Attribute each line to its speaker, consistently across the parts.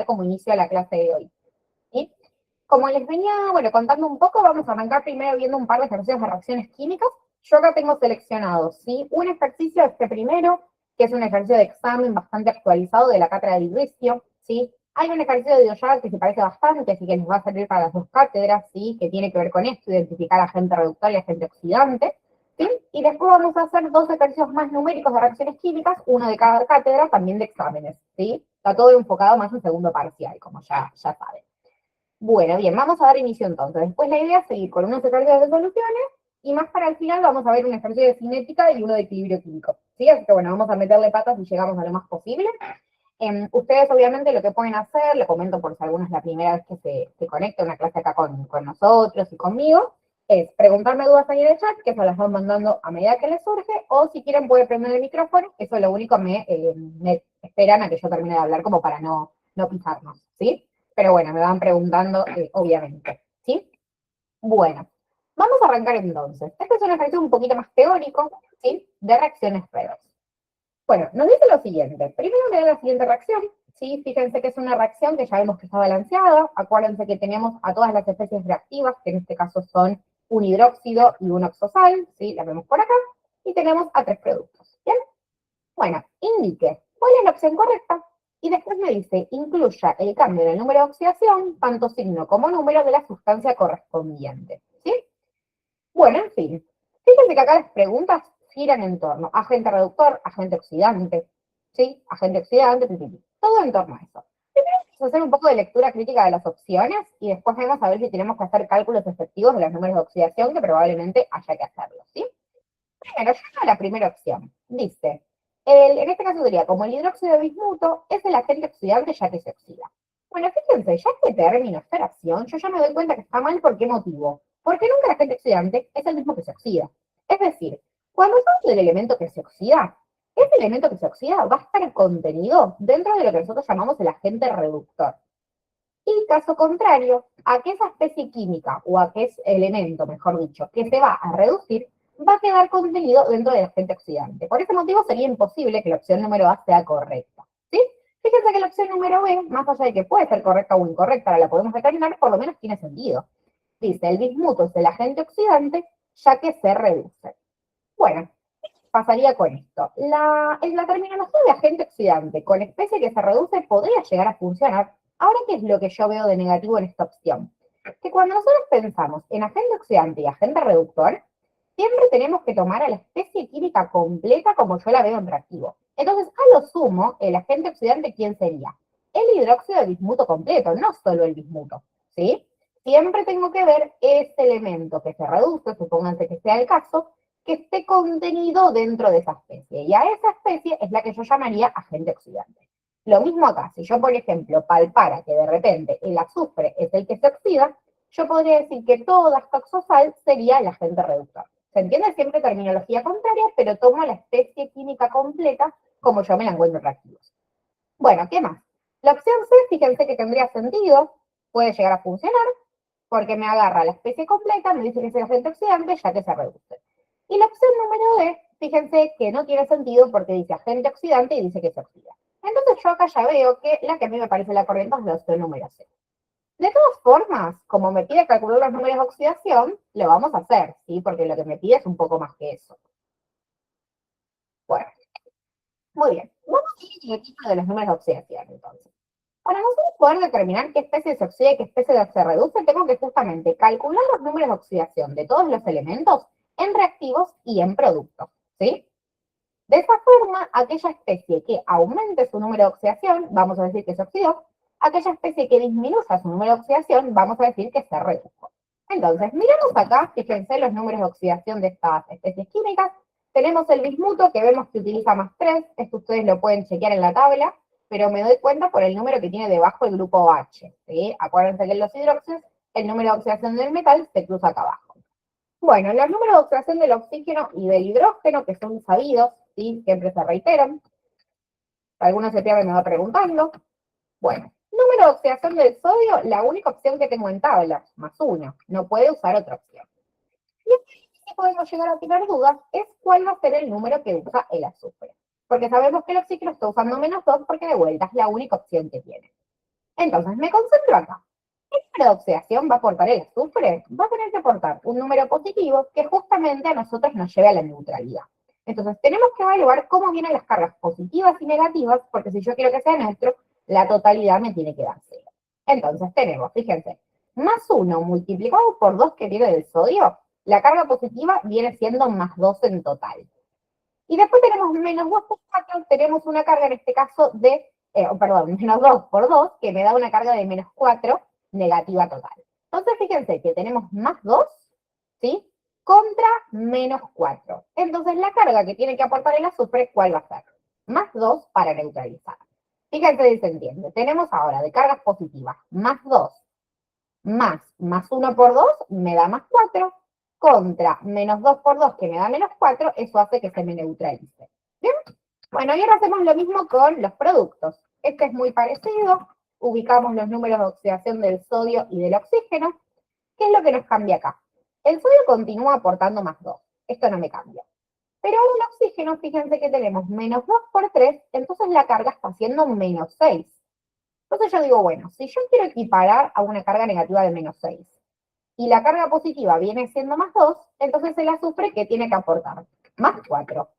Speaker 1: como inicio a la clase de hoy. ¿Sí? Como les venía, contando un poco, vamos a arrancar primero viendo un par de ejercicios de reacciones químicas. Yo acá tengo seleccionado, ¿sí? Un ejercicio, este primero, que es un ejercicio de examen bastante actualizado de la cátedra de Idricio, ¿sí? Hay un ejercicio de Dioyal que se parece bastante, así que les va a servir para las dos cátedras, ¿sí? Que tiene que ver con esto, identificar agente reductor y agente oxidante, ¿sí? Y después vamos a hacer dos ejercicios más numéricos de reacciones químicas, uno de cada cátedra, también de exámenes, ¿sí? Está todo enfocado más en segundo parcial, como ya saben. Bueno, bien, vamos a dar inicio entonces. Después la idea es seguir con unos ejercicios de soluciones y más para el final vamos a ver un ejercicio de cinética y uno de equilibrio químico. ¿Sí? Así que bueno, vamos a meterle patas y llegamos a lo más posible. Ustedes obviamente lo que pueden hacer, le comento por si alguna es la primera vez que se conecta a una clase acá con nosotros y conmigo, es preguntarme dudas ahí en el chat, que se las van mandando a medida que les surge, o si quieren pueden prender el micrófono, eso lo único me esperan a que yo termine de hablar como para no pisarnos, ¿sí? Pero bueno, me van preguntando, obviamente, ¿sí? Bueno, vamos a arrancar entonces. Este es un ejercicio un poquito más teórico, ¿sí? De reacciones redox. Bueno, nos dice lo siguiente. Primero me da la siguiente reacción, ¿sí? Fíjense que es una reacción que ya vemos que está balanceada. Acuérdense que tenemos a todas las especies reactivas, que en este caso son un hidróxido y un oxosal, ¿sí? La vemos por acá. Y tenemos a tres productos, ¿bien? Bueno, indique cuál es la opción correcta. Y después me dice, incluya el cambio en el número de oxidación, tanto signo como número de la sustancia correspondiente, ¿sí? Bueno, en fin. Fíjense que acá las preguntas giran en torno a agente reductor, agente oxidante, ¿sí? Agente oxidante, todo en torno a eso. Primero vamos a hacer un poco de lectura crítica de las opciones y después vamos a ver si tenemos que hacer cálculos efectivos de los números de oxidación, que probablemente haya que hacerlo, ¿sí? Primero, yo a la primera opción. Dice, en este caso sería como el hidróxido de bismuto es el agente oxidante ya que se oxida. Bueno, fíjense, ya este término, esta opción, yo ya me doy cuenta que está mal. ¿Por qué motivo? Porque nunca el agente oxidante es el mismo que se oxida. Es decir, cuando usamos el elemento que se oxida, ese elemento que se oxida va a estar contenido dentro de lo que nosotros llamamos el agente reductor. Y caso contrario, a que esa especie química, o a que ese elemento, mejor dicho, que se va a reducir, va a quedar contenido dentro del agente oxidante. Por ese motivo sería imposible que la opción número A sea correcta, ¿sí? Fíjense que la opción número B, más allá de que puede ser correcta o incorrecta, ahora la podemos determinar, por lo menos tiene sentido. Dice, el bismuto es el agente oxidante, ya que se reduce. Bueno, pasaría con esto. En la terminología de agente oxidante con especie que se reduce podría llegar a funcionar. Ahora, ¿qué es lo que yo veo de negativo en esta opción? Que cuando nosotros pensamos en agente oxidante y agente reductor, siempre tenemos que tomar a la especie química completa como yo la veo en reactivo. Entonces, a lo sumo, el agente oxidante, ¿quién sería? El hidróxido de bismuto completo, no solo el bismuto, ¿sí? Siempre tengo que ver ese elemento que se reduce, supónganse que sea el caso, que esté contenido dentro de esa especie. Y a esa especie es la que yo llamaría agente oxidante. Lo mismo acá, si yo, por ejemplo, palpara que de repente el azufre es el que se oxida, yo podría decir que toda esta oxosal sería el agente reductor. Se entiende siempre terminología contraria, pero tomo la especie química completa como yo me la encuentro en reactivos. Bueno, ¿qué más? La opción C, fíjense que tendría sentido, puede llegar a funcionar, porque me agarra la especie completa, me dice que es el agente oxidante, ya que se reduce. Y la opción número D, fíjense que no tiene sentido porque dice agente oxidante y dice que se oxida. Entonces yo acá ya veo que la que a mí me parece la correcta es la opción número C. De todas formas, como me pide calcular los números de oxidación, lo vamos a hacer, ¿sí? Porque lo que me pide es un poco más que eso. Bueno, muy bien. Vamos a ir el ejemplo de los números de oxidación, entonces. Para nosotros poder determinar qué especie se oxida y qué especie se reduce, tengo que justamente calcular los números de oxidación de todos los elementos en reactivos y en productos, ¿sí? De esa forma, aquella especie que aumente su número de oxidación, vamos a decir que se oxidó. Aquella especie que disminuya su número de oxidación, vamos a decir que se redujo. Entonces, miramos acá, fíjense los números de oxidación de estas especies químicas. Tenemos el bismuto, que vemos que utiliza +3, esto ustedes lo pueden chequear en la tabla, pero me doy cuenta por el número que tiene debajo el grupo H, ¿sí? Acuérdense que en los hidróxidos, el número de oxidación del metal se cruza acá abajo. Bueno, los números de oxidación del oxígeno y del hidrógeno, que son sabidos, ¿sí? Siempre se reiteran. Algunos se pierden, me va preguntando. Bueno, número de oxidación del sodio, la única opción que tengo en tabla, +1. No puede usar otra opción. Y aquí sí podemos llegar a tener dudas, es cuál va a ser el número que usa el azufre. Porque sabemos que el oxígeno está usando -2 porque de vuelta es la única opción que tiene. Entonces, me concentro acá. ¿Qué número de oxidación va a aportar el azufre? Va a tener que aportar un número positivo que justamente a nosotros nos lleve a la neutralidad. Entonces, tenemos que evaluar cómo vienen las cargas positivas y negativas, porque si yo quiero que sea neutro, la totalidad me tiene que dar 0. Entonces, tenemos, fíjense, más 1 multiplicado por 2 que viene del sodio, la carga positiva viene siendo más 2 en total. Y después tenemos menos 2 por 4, tenemos una carga en este caso de, perdón, menos 2 por 2, que me da una carga de menos 4 negativa total. Entonces, fíjense que tenemos más 2, ¿sí? Contra menos 4. Entonces, la carga que tiene que aportar el azufre, ¿cuál va a ser? Más 2 para neutralizar. Fíjense si se entiende. Tenemos ahora de cargas positivas más 2 más 1 por 2 me da más 4, contra menos 2 por 2 que me da menos 4, eso hace que se me neutralice. ¿Bien? Bueno, y ahora hacemos lo mismo con los productos. Este es muy parecido, ubicamos los números de oxidación del sodio y del oxígeno. ¿Qué es lo que nos cambia acá? El sodio continúa aportando más 2, esto no me cambia. Pero el oxígeno, fíjense que tenemos menos 2 por 3, entonces la carga está siendo menos 6. Entonces yo digo, bueno, si yo quiero equiparar a una carga negativa de menos 6 y la carga positiva viene siendo más 2, entonces el azufre, ¿qué tiene que aportar? Más 4.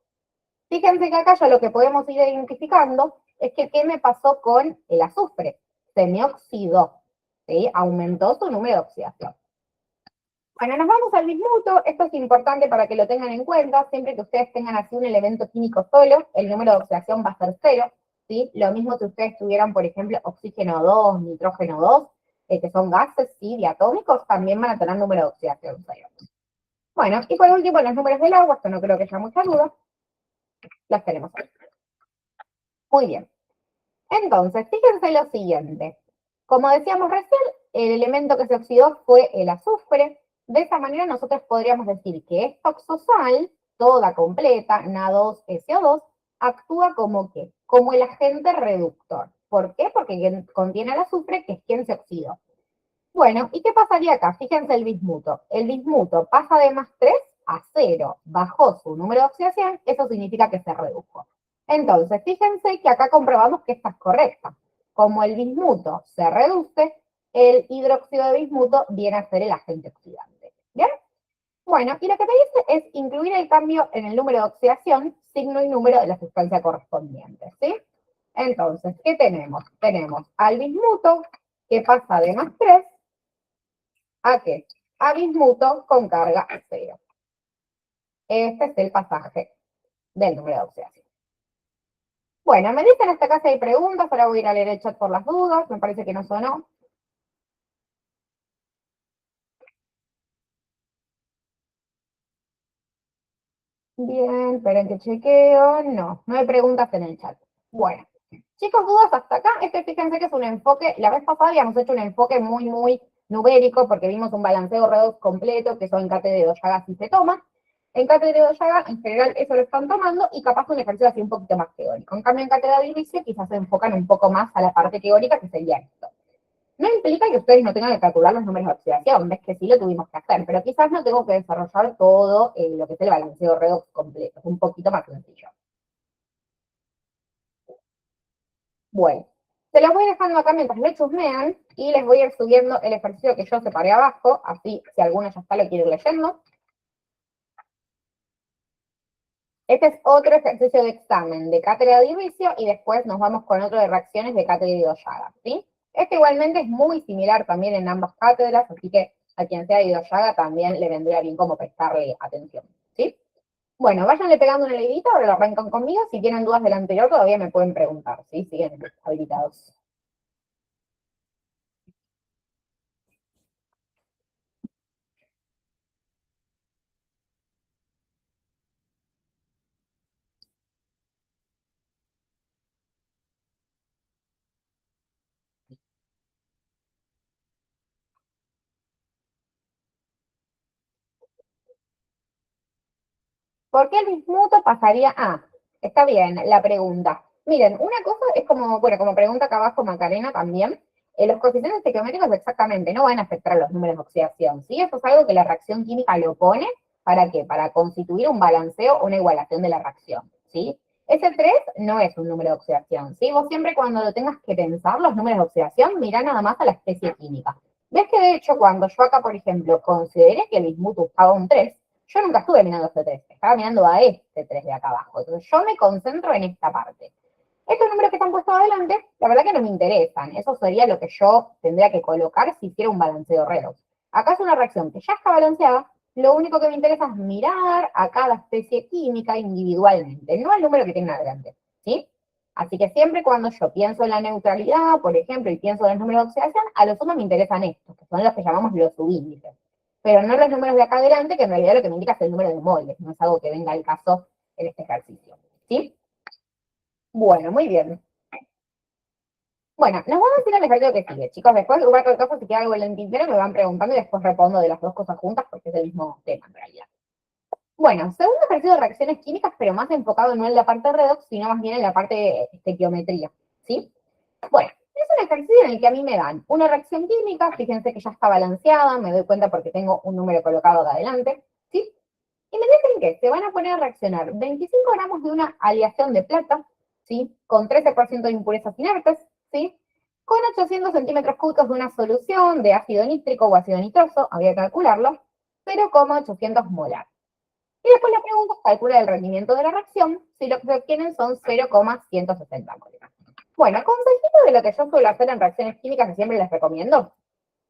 Speaker 1: Fíjense que acá ya lo que podemos ir identificando es que ¿qué me pasó con el azufre? Se me oxidó, ¿sí? Aumentó su número de oxidación. Bueno, nos vamos al bismuto. Esto es importante para que lo tengan en cuenta. Siempre que ustedes tengan así un elemento químico solo, el número de oxidación va a ser 0, ¿sí? Lo mismo si ustedes tuvieran, por ejemplo, oxígeno 2, nitrógeno 2, que son gases, ¿sí? Diatómicos, también van a tener número de oxidación 0. Bueno, y por último, los números del agua, esto no creo que haya mucha duda, los tenemos ahí. Muy bien. Entonces, fíjense lo siguiente. Como decíamos recién, el elemento que se oxidó fue el azufre. De esa manera nosotros podríamos decir que esta oxosal, toda completa, Na2SO2, actúa como ¿qué? Como el agente reductor. ¿Por qué? Porque contiene el azufre, que es quien se oxidó. Bueno, ¿y qué pasaría acá? Fíjense el bismuto. El bismuto pasa de más 3 a 0. Bajó su número de oxidación, eso significa que se redujo. Entonces, fíjense que acá comprobamos que esta es correcta. Como el bismuto se reduce, el hidróxido de bismuto viene a ser el agente oxidante. ¿Bien? Bueno, y lo que te dice es incluir el cambio en el número de oxidación, signo y número de la sustancia correspondiente, ¿sí? Entonces, ¿qué tenemos? Tenemos al bismuto, que pasa de más 3 ¿a qué? A bismuto con carga 0. Este es el pasaje del número de oxidación. Bueno, me dicen hasta acá si hay preguntas, ahora voy a ir a leer el chat por las dudas, me parece que no sonó. Bien, esperen que chequeo. No, no hay preguntas en el chat. Bueno, chicos, dudas hasta acá. Fíjense que es un enfoque, la vez pasada habíamos hecho un enfoque muy numérico porque vimos un balanceo redox completo, que eso en cátedra de Doyaga sí se toma. En cátedra de Doyaga, en general, eso lo están tomando y capaz un ejercicio así un poquito más teórico. En cambio, en cátedra de Irice quizás se enfocan un poco más a la parte teórica, que sería esto. No implica que ustedes no tengan que calcular los números de oxidación, ves que sí lo tuvimos que hacer, pero quizás no tengo que desarrollar todo lo que es el balanceo redox completo, es un poquito más sencillo. Bueno, se los voy dejando acá mientras le chusmean y les voy a ir subiendo el ejercicio que yo separé abajo, así si alguno ya está lo quiere ir leyendo. Este es otro ejercicio de examen de cátedra de inicio y después nos vamos con otro de reacciones de cátedra de Doyaga, ¿sí? Este igualmente es muy similar también en ambas cátedras, así que a quien sea de Doyaga también le vendría bien como prestarle atención, ¿sí? Bueno, váyanle pegando una leidita, ahora lo arrancan conmigo. Si tienen dudas del anterior todavía me pueden preguntar, ¿sí? Siguen habilitados. ¿Por qué el bismuto pasaría a? Está bien, la pregunta. Miren, una cosa es como, bueno, como pregunta acá abajo Macarena también, los coeficientes estequiométricos exactamente no van a afectar a los números de oxidación, ¿sí? Esto es algo que la reacción química lo pone, ¿para qué? Para constituir un balanceo o una igualación de la reacción, ¿sí? Ese 3 no es un número de oxidación, ¿sí? Vos siempre cuando lo tengas que pensar, los números de oxidación, mirá nada más a la especie química. Ves que de hecho cuando yo acá, por ejemplo, consideré que el bismuto usaba un 3, yo nunca estuve mirando este 3, estaba mirando a este 3 de acá abajo. Entonces yo me concentro en esta parte. Estos números que están puestos adelante, la verdad que no me interesan. Eso sería lo que yo tendría que colocar si hiciera un balanceo redox. Acá es una reacción que ya está balanceada. Lo único que me interesa es mirar a cada especie química individualmente, no el número que tenga adelante, ¿sí? Así que siempre cuando yo pienso en la neutralidad, por ejemplo, y pienso en los números de oxidación, a lo sumo me interesan estos, que son los que llamamos los subíndices. Pero no los números de acá adelante, que en realidad lo que me indica es el número de moles, no es algo que venga al caso en este ejercicio, ¿sí? Bueno, muy bien. Bueno, nos vamos a ir al ejercicio que sigue, chicos. Después, igual que el caso, si queda algo en el tintero, me van preguntando y después respondo de las dos cosas juntas porque es el mismo tema en realidad. Bueno, segundo ejercicio de reacciones químicas, pero más enfocado no en la parte redox, sino más bien en la parte de estequiometría, ¿sí? Bueno, es un ejercicio en el que a mí me dan una reacción química, fíjense que ya está balanceada, me doy cuenta porque tengo un número colocado acá adelante, ¿sí? Y me dicen que se van a poner a reaccionar 25 gramos de una aleación de plata, ¿sí? Con 13% de impurezas inertes, ¿sí? Con 800 centímetros cúbicos de una solución de ácido nítrico o ácido nitroso, había que calcularlo, 0,800 molar. Y después la pregunta es calcula el rendimiento de la reacción, si lo que se obtienen son 0,160 molar. Bueno, consejito de lo que yo suelo hacer en reacciones químicas que siempre les recomiendo.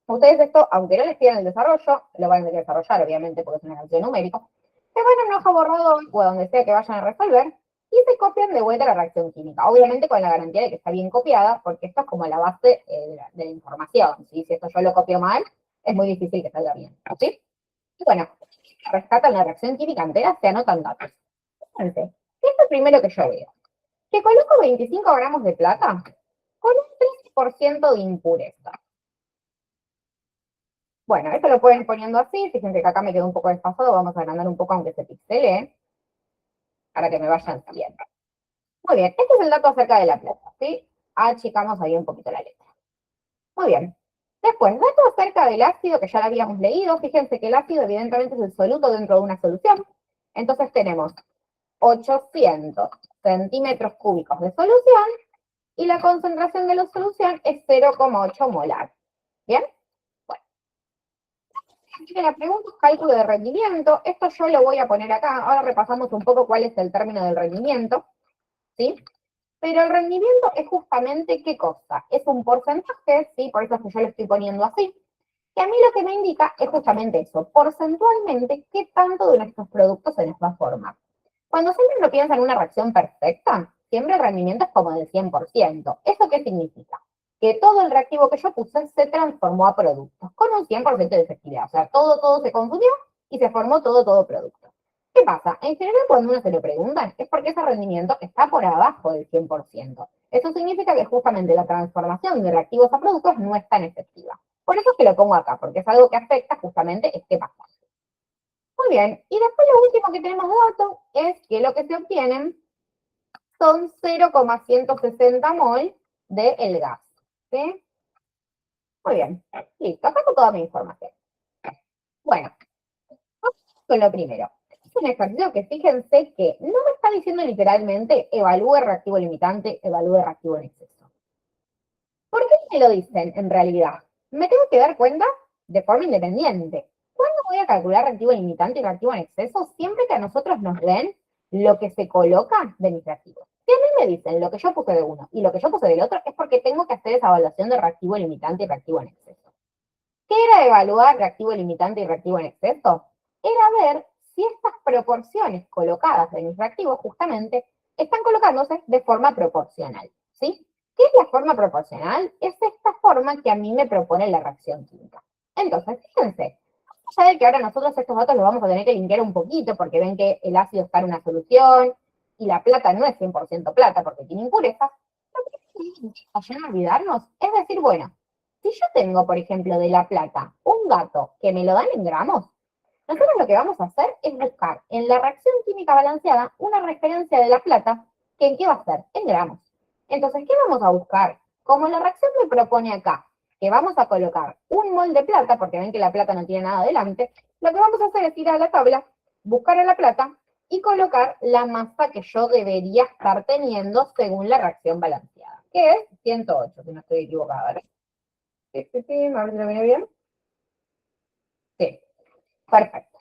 Speaker 1: Ustedes esto, aunque no les pidan el desarrollo, lo van a tener que desarrollar, obviamente, porque es una ejercicio numérico, se van a una hoja borrador o a donde sea que vayan a resolver y se copian de vuelta la reacción química. Obviamente con la garantía de que está bien copiada, porque esto es como la base de la información. ¿Sí? Si esto yo lo copio mal, es muy difícil que salga bien. ¿Sí? Y bueno, rescatan la reacción química entera, se anotan datos. Entonces, ¿qué es lo primero que yo veo? Que coloco 25 gramos de plata con un 3% de impureza. Bueno, esto lo pueden ir poniendo así, fíjense que acá me quedó un poco desfasado, vamos a agrandar un poco aunque se pixele, para que me vayan saliendo. Muy bien, este es el dato acerca de la plata, ¿sí? Achicamos ahí un poquito la letra. Muy bien. Después, dato acerca del ácido, que ya lo habíamos leído, fíjense que el ácido evidentemente es el soluto dentro de una solución. Entonces tenemos 800 centímetros cúbicos de solución y la concentración de la solución es 0,8 molar. ¿Bien? La pregunta es cálculo de rendimiento. Esto yo lo voy a poner acá. Ahora repasamos un poco cuál es el término del rendimiento, ¿sí? Pero el rendimiento es justamente qué cosa. Es un porcentaje, ¿sí? Por eso es que yo lo estoy poniendo así. Que a mí lo que me indica es justamente eso. Porcentualmente, qué tanto de nuestros productos se les va a formar. Cuando siempre uno piensa en una reacción perfecta, siempre el rendimiento es como del 100%. ¿Eso qué significa? Que todo el reactivo que yo puse se transformó a productos con un 100% de efectividad. O sea, todo se consumió y se formó todo producto. ¿Qué pasa? En general, cuando uno se lo preguntan, es porque ese rendimiento está por abajo del 100%. Eso significa que justamente la transformación de reactivos a productos no es tan efectiva. Por eso es que lo pongo acá, porque es algo que afecta justamente este pasaje. Muy bien, y después lo último que tenemos de datos es que lo que se obtienen son 0,160 mol del gas. ¿Sí? Muy bien, listo, acá está toda mi información. Bueno, vamos con lo primero. Es un ejercicio que fíjense que no me está diciendo literalmente evalúe reactivo limitante, evalúe reactivo en exceso. ¿Por qué me lo dicen en realidad? Me tengo que dar cuenta de forma independiente. ¿Cuándo voy a calcular reactivo limitante y reactivo en exceso? Siempre que a nosotros nos den lo que se coloca de mis reactivos. Si a mí me dicen lo que yo puse de uno y lo que yo puse del otro, es porque tengo que hacer esa evaluación de reactivo limitante y reactivo en exceso. ¿Qué era evaluar reactivo limitante y reactivo en exceso? Era ver si estas proporciones colocadas de mis reactivos justamente están colocándose de forma proporcional, ¿sí? ¿Qué es la forma proporcional? Es esta forma que a mí me propone la reacción química. Entonces, fíjense, ya de que ahora nosotros estos datos los vamos a tener que limpiar un poquito porque ven que el ácido está en una solución y la plata no es 100% plata porque tiene impurezas. Lo que vayan a olvidarnos es decir, bueno, si yo tengo, por ejemplo, de la plata un dato que me lo dan en gramos, nosotros lo que vamos a hacer es buscar en la reacción química balanceada una referencia de la plata que ¿en qué va a ser? En gramos. Entonces, ¿qué vamos a buscar? Como la reacción me propone acá, que vamos a colocar un mol de plata, porque ven que la plata no tiene nada delante, lo que vamos a hacer es ir a la tabla, buscar a la plata y colocar la masa que yo debería estar teniendo según la reacción balanceada, que es 108, si no estoy equivocada, ¿verdad? Sí, a ver si lo viene bien. Sí, perfecto.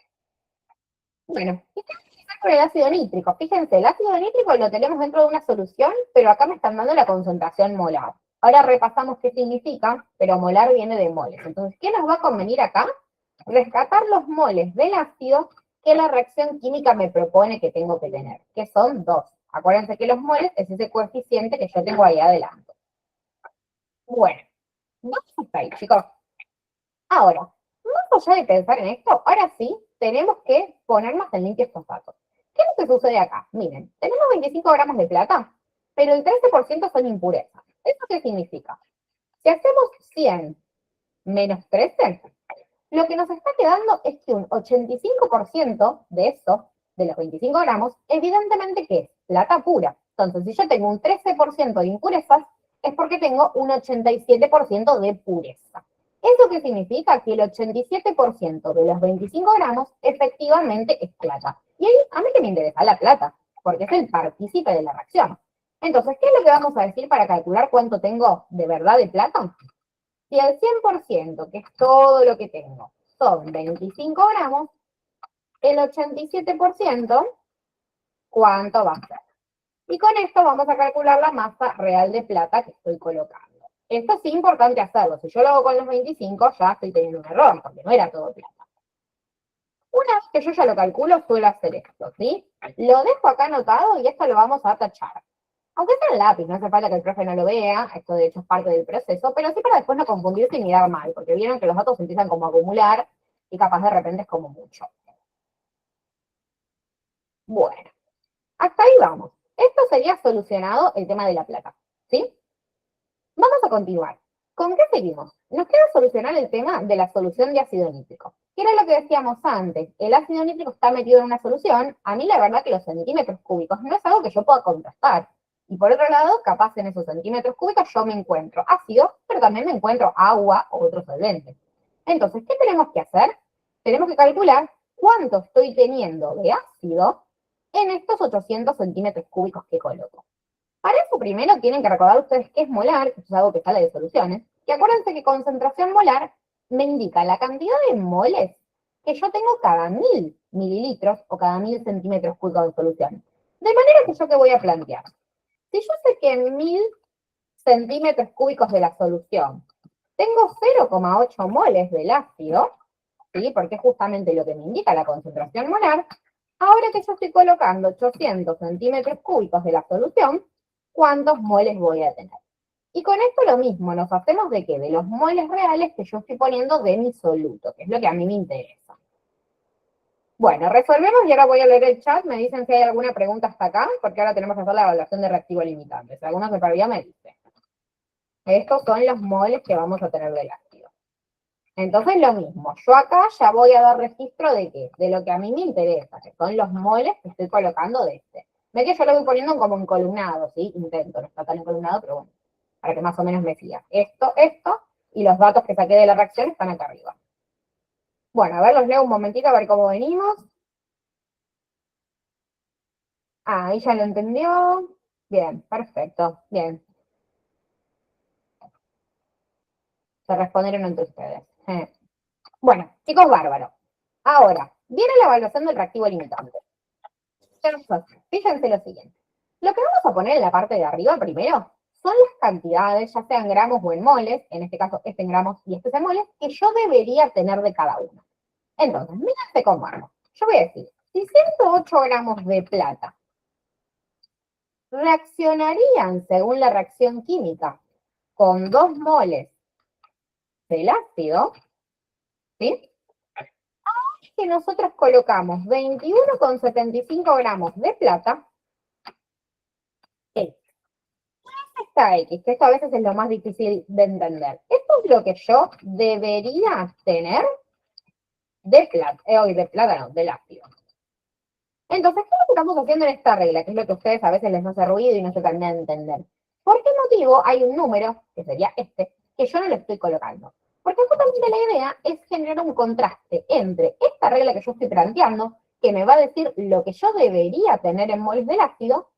Speaker 1: Bueno, ¿y qué vamos a hacer con el ácido nítrico? Fíjense, el ácido nítrico lo tenemos dentro de una solución, pero acá me están dando la concentración molar. Ahora repasamos qué significa, pero molar viene de moles. Entonces, ¿qué nos va a convenir acá? Rescatar los moles del ácido que la reacción química me propone que tengo que tener, que son 2. Acuérdense que los moles es ese coeficiente que yo tengo ahí adelante. Bueno, vamos hasta ahí, chicos. Ahora, más allá de pensar en esto, ahora sí tenemos que ponernos en limpio estos datos. ¿Qué es lo que sucede acá? Miren, tenemos 25 gramos de plata, pero el 13% son impurezas. ¿Eso qué significa? Si hacemos 100 menos 13, lo que nos está quedando es que un 85% de eso, de los 25 gramos, evidentemente que es plata pura. Entonces, si yo tengo un 13% de impurezas, es porque tengo un 87% de pureza. ¿Eso qué significa? Que el 87% de los 25 gramos efectivamente es plata. Y ahí, a mí que me interesa la plata, porque es el partícipe de la reacción. Entonces, ¿qué es lo que vamos a decir para calcular cuánto tengo de verdad de plata? Si el 100%, que es todo lo que tengo, son 25 gramos, el 87%, ¿cuánto va a ser? Y con esto vamos a calcular la masa real de plata que estoy colocando. Esto sí es importante hacerlo. Si yo lo hago con los 25, ya estoy teniendo un error, porque no era todo plata. Una vez que yo ya lo calculo, suelo hacer esto, ¿sí? Lo dejo acá anotado y esto lo vamos a tachar. Aunque sea en lápiz, no hace falta que el profe no lo vea, esto de hecho es parte del proceso, pero sí para después no confundirse y mirar mal, porque vieron que los datos se empiezan como a acumular y capaz de repente es como mucho. Bueno, hasta ahí vamos. Esto sería solucionado el tema de la plata, ¿sí? Vamos a continuar. ¿Con qué seguimos? Nos queda solucionar el tema de la solución de ácido nítrico. ¿Qué era lo que decíamos antes? El ácido nítrico está metido en una solución. A mí la verdad que los centímetros cúbicos no es algo que yo pueda contrastar. Y por otro lado, capaz en esos centímetros cúbicos yo me encuentro ácido, pero también me encuentro agua o otros solventes. Entonces, ¿qué tenemos que hacer? Tenemos que calcular cuánto estoy teniendo de ácido en estos 800 centímetros cúbicos que coloco. Para eso primero tienen que recordar ustedes qué es molar, que es algo que sale de soluciones, y acuérdense que concentración molar me indica la cantidad de moles que yo tengo cada 1000 mililitros o cada 1000 centímetros cúbicos de solución. De manera que yo qué voy a plantear. Si yo sé que en 1000 centímetros cúbicos de la solución tengo 0,8 moles del ácido, ¿sí? Porque es justamente lo que me indica la concentración molar, ahora que yo estoy colocando 800 centímetros cúbicos de la solución, ¿cuántos moles voy a tener? Y con esto lo mismo, nos hacemos de qué? De los moles reales que yo estoy poniendo de mi soluto, que es lo que a mí me interesa. Bueno, resolvemos y ahora voy a leer el chat. Me dicen si hay alguna pregunta hasta acá, porque ahora tenemos que hacer la evaluación de reactivo limitante. Si alguno se perdió, me dice. Estos son los moles que vamos a tener del ácido. Entonces lo mismo, yo acá ya voy a dar registro de qué, de lo que a mí me interesa, que son los moles que estoy colocando de este. Ve que yo lo voy poniendo como encolumnado, ¿sí? Intento, no está tan encolumnado, pero bueno, para que más o menos me siga. Esto, y los datos que saqué de la reacción están acá arriba. Bueno, a ver, los leo un momentito a ver cómo venimos. Ah, ahí ya lo entendió. Bien, perfecto, bien. Se respondieron entre ustedes. Bueno, chicos, bárbaro. Ahora, viene la evaluación del reactivo limitante. Fíjense lo siguiente. Lo que vamos a poner en la parte de arriba primero son las cantidades, ya sean gramos o en moles, en este caso este en gramos y este es en moles, que yo debería tener de cada uno. Entonces, mírense cómo hago. Yo voy a decir, si 108 gramos de plata reaccionarían según la reacción química con 2 moles del ácido, ¿sí? Que nosotros colocamos 21,75 gramos de plata, esta X, que esto a veces es lo más difícil de entender. Esto es lo que yo debería tener de plata, no, del ácido. Entonces, ¿qué es lo que estamos haciendo en esta regla? Que es lo que a ustedes a veces les hace ruido y no se terminan de entender. ¿Por qué motivo hay un número, que sería este, que yo no lo estoy colocando? Porque justamente la idea es generar un contraste entre esta regla que yo estoy planteando que me va a decir lo que yo debería tener en moles del ácido,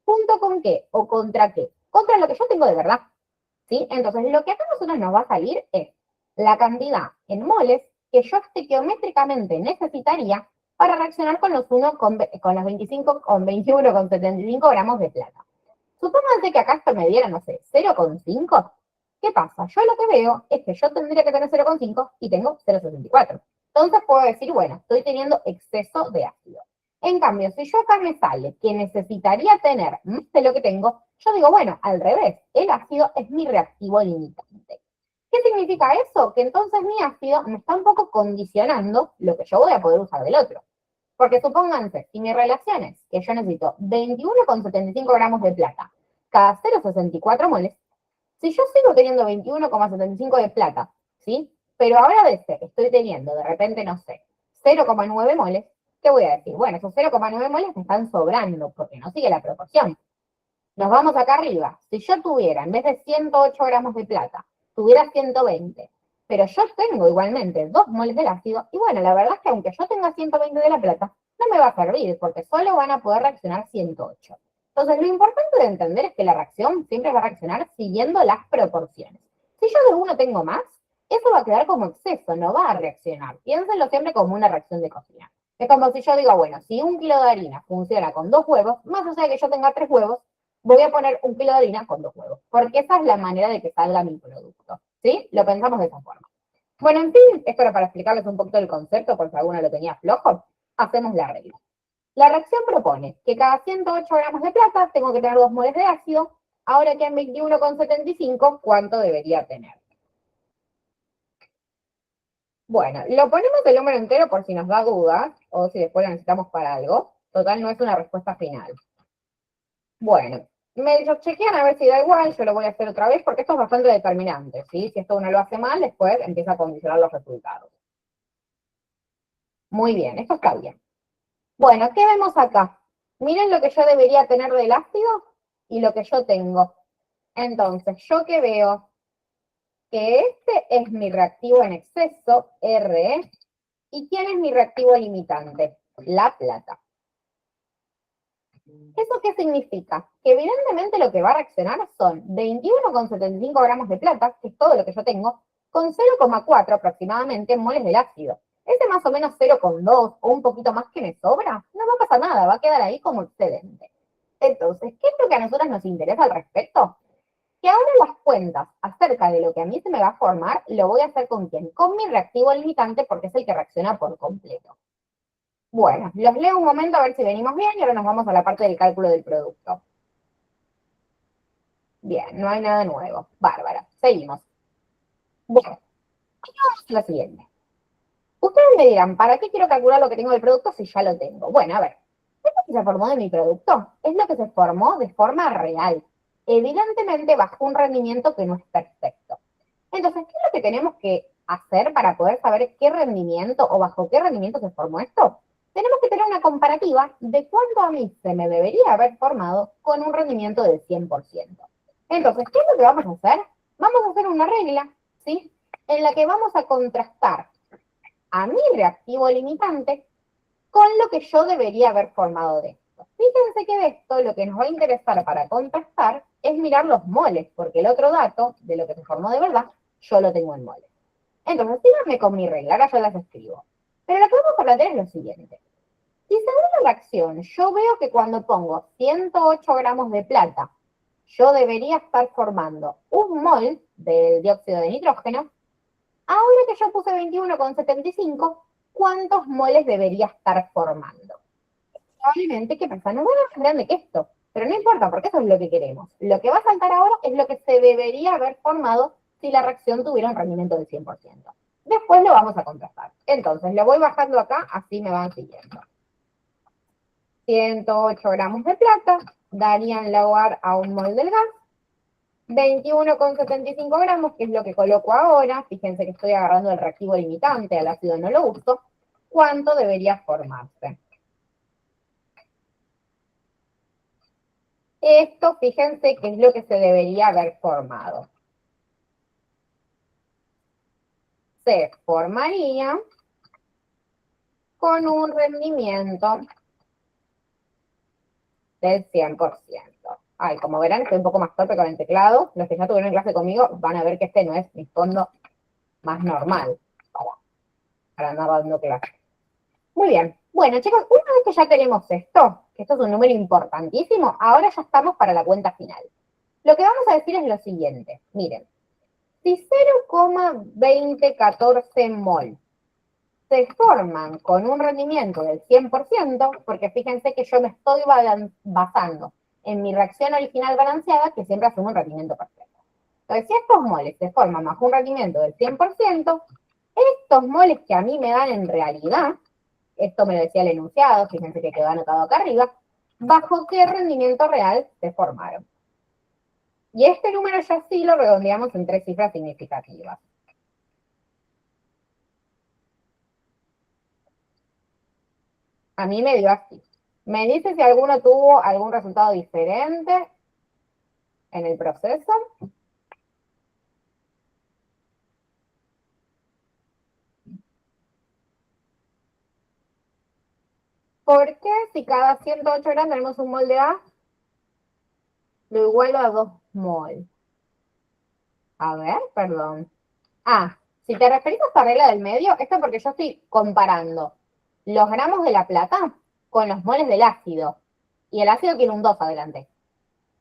Speaker 1: ¿junto con qué o contra qué? Contra lo que yo tengo de verdad, ¿sí? Entonces, lo que acá a nosotros nos va a salir es la cantidad en moles que yo estequiométricamente necesitaría para reaccionar con los 25 con 21,75 gramos de plata. Supónganse que acá esto me diera, no sé, 0,5. ¿Qué pasa? Yo lo que veo es que yo tendría que tener 0,5 y tengo 0,64. Entonces puedo decir, bueno, estoy teniendo exceso de ácido. En cambio, si yo acá me sale que necesitaría tener más de lo que tengo, yo digo, bueno, al revés, el ácido es mi reactivo limitante. ¿Qué significa eso? Que entonces mi ácido me está un poco condicionando lo que yo voy a poder usar del otro. Porque supónganse, si mi relación es que yo necesito 21,75 gramos de plata cada 0,64 moles, si yo sigo teniendo 21,75 de plata, ¿sí? Pero ahora de este estoy teniendo, de repente, no sé, 0,9 moles, ¿qué voy a decir? Bueno, esos 0,9 moles me están sobrando, porque no sigue la proporción. Nos vamos acá arriba. Si yo tuviera, en vez de 108 gramos de plata, tuviera 120, pero yo tengo igualmente 2 moles del ácido, y bueno, la verdad es que aunque yo tenga 120 de la plata, no me va a servir, porque solo van a poder reaccionar 108. Entonces, lo importante de entender es que la reacción siempre va a reaccionar siguiendo las proporciones. Si yo de uno tengo más, eso va a quedar como exceso, no va a reaccionar. Piénsenlo siempre como una reacción de cocina. Es como si yo digo, bueno, si 1 kilo de harina funciona con 2 huevos, más allá de que yo tenga 3 huevos, voy a poner 1 kilo de harina con 2 huevos, porque esa es la manera de que salga mi producto, ¿sí? Lo pensamos de esa forma. Bueno, en fin, esto era para explicarles un poquito el concepto, por si alguno lo tenía flojo. Hacemos la regla. La reacción propone que cada 108 gramos de plata tengo que tener 2 moles de ácido. Ahora que en 21,75, ¿cuánto debería tener? Bueno, lo ponemos el número entero por si nos da dudas o si después lo necesitamos para algo. Total, no es una respuesta final. Bueno, me chequean a ver si da igual, yo lo voy a hacer otra vez porque esto es bastante determinante, ¿sí? Si esto uno lo hace mal, después empieza a condicionar los resultados. Muy bien, esto está bien. Bueno, ¿qué vemos acá? Miren lo que yo debería tener del ácido y lo que yo tengo. Entonces, yo que veo que este es mi reactivo en exceso, R, ¿y quién es mi reactivo limitante? La plata. ¿Eso qué significa? Que evidentemente lo que va a reaccionar son 21,75 gramos de plata, que es todo lo que yo tengo, con 0,4 aproximadamente moles del ácido. Ese más o menos 0,2 o un poquito más que me sobra, no va a pasar nada, va a quedar ahí como excedente. Entonces, ¿qué es lo que a nosotros nos interesa al respecto? Que ahora las cuentas acerca de lo que a mí se me va a formar, lo voy a hacer ¿con quién? Con mi reactivo limitante, porque es el que reacciona por completo. Bueno, los leo un momento a ver si venimos bien y ahora nos vamos a la parte del cálculo del producto. Bien, no hay nada nuevo. Bárbara, seguimos. Bueno, vamos a lo siguiente. Ustedes me dirán, ¿para qué quiero calcular lo que tengo del producto si ya lo tengo? Bueno, a ver, ¿qué es lo que se formó de mi producto? Es lo que se formó de forma real. Evidentemente bajo un rendimiento que no es perfecto. Entonces, ¿qué es lo que tenemos que hacer para poder saber qué rendimiento o bajo qué rendimiento se formó esto? Tenemos que tener una comparativa de cuánto a mí se me debería haber formado con un rendimiento del 100%. Entonces, ¿qué es lo que vamos a hacer? Vamos a hacer una regla, ¿sí? En la que vamos a contrastar a mi reactivo limitante con lo que yo debería haber formado de esto. Fíjense que de esto lo que nos va a interesar para contrastar es mirar los moles, porque el otro dato de lo que se formó de verdad, yo lo tengo en moles. Entonces, síganme con mi regla, ahora yo las escribo. Pero lo que vamos a plantear es lo siguiente. Si según la reacción yo veo que cuando pongo 108 gramos de plata, yo debería estar formando 1 mol de dióxido de nitrógeno, ahora que yo puse 21,75, ¿cuántos moles debería estar formando? Probablemente, ¿qué pasa? No va a ser más grande que esto, pero no importa, porque eso es lo que queremos. Lo que va a saltar ahora es lo que se debería haber formado si la reacción tuviera un rendimiento del 100%. Después lo vamos a contrastar. Entonces, lo voy bajando acá, así me van siguiendo. 108 gramos de plata darían lugar a 1 mol del gas. 21,75 gramos, que es lo que coloco ahora. Fíjense que estoy agarrando el reactivo limitante, al ácido no lo uso. ¿Cuánto debería formarse? Esto, fíjense que es lo que se debería haber formado. Se formaría con un rendimiento del 100%. Ay, como verán, estoy un poco más torpe con el teclado. Los que ya tuvieron clase conmigo van a ver que este no es mi fondo más normal para andar dando clase. Muy bien. Bueno, chicos, una vez que ya tenemos esto, que esto es un número importantísimo, ahora ya estamos para la cuenta final. Lo que vamos a decir es lo siguiente. Miren, si 0,2014 mol se forman con un rendimiento del 100%, porque fíjense que yo me estoy basando en mi reacción original balanceada, que siempre asume un rendimiento perfecto. Entonces, si estos moles se forman bajo un rendimiento del 100%, estos moles que a mí me dan en realidad, esto me lo decía el enunciado, fíjense que quedó anotado acá arriba, bajo qué rendimiento real se formaron. Y este número ya sí lo redondeamos en 3 cifras significativas. A mí me dio así. Me dice si alguno tuvo algún resultado diferente en el proceso. ¿Por qué si cada 108 gramos tenemos un mol de A, lo igualo a 2 mol? A ver, perdón. Ah, si te referís a esta regla del medio, esto es porque yo estoy comparando los gramos de la plata con los moles del ácido. Y el ácido tiene un 2 adelante.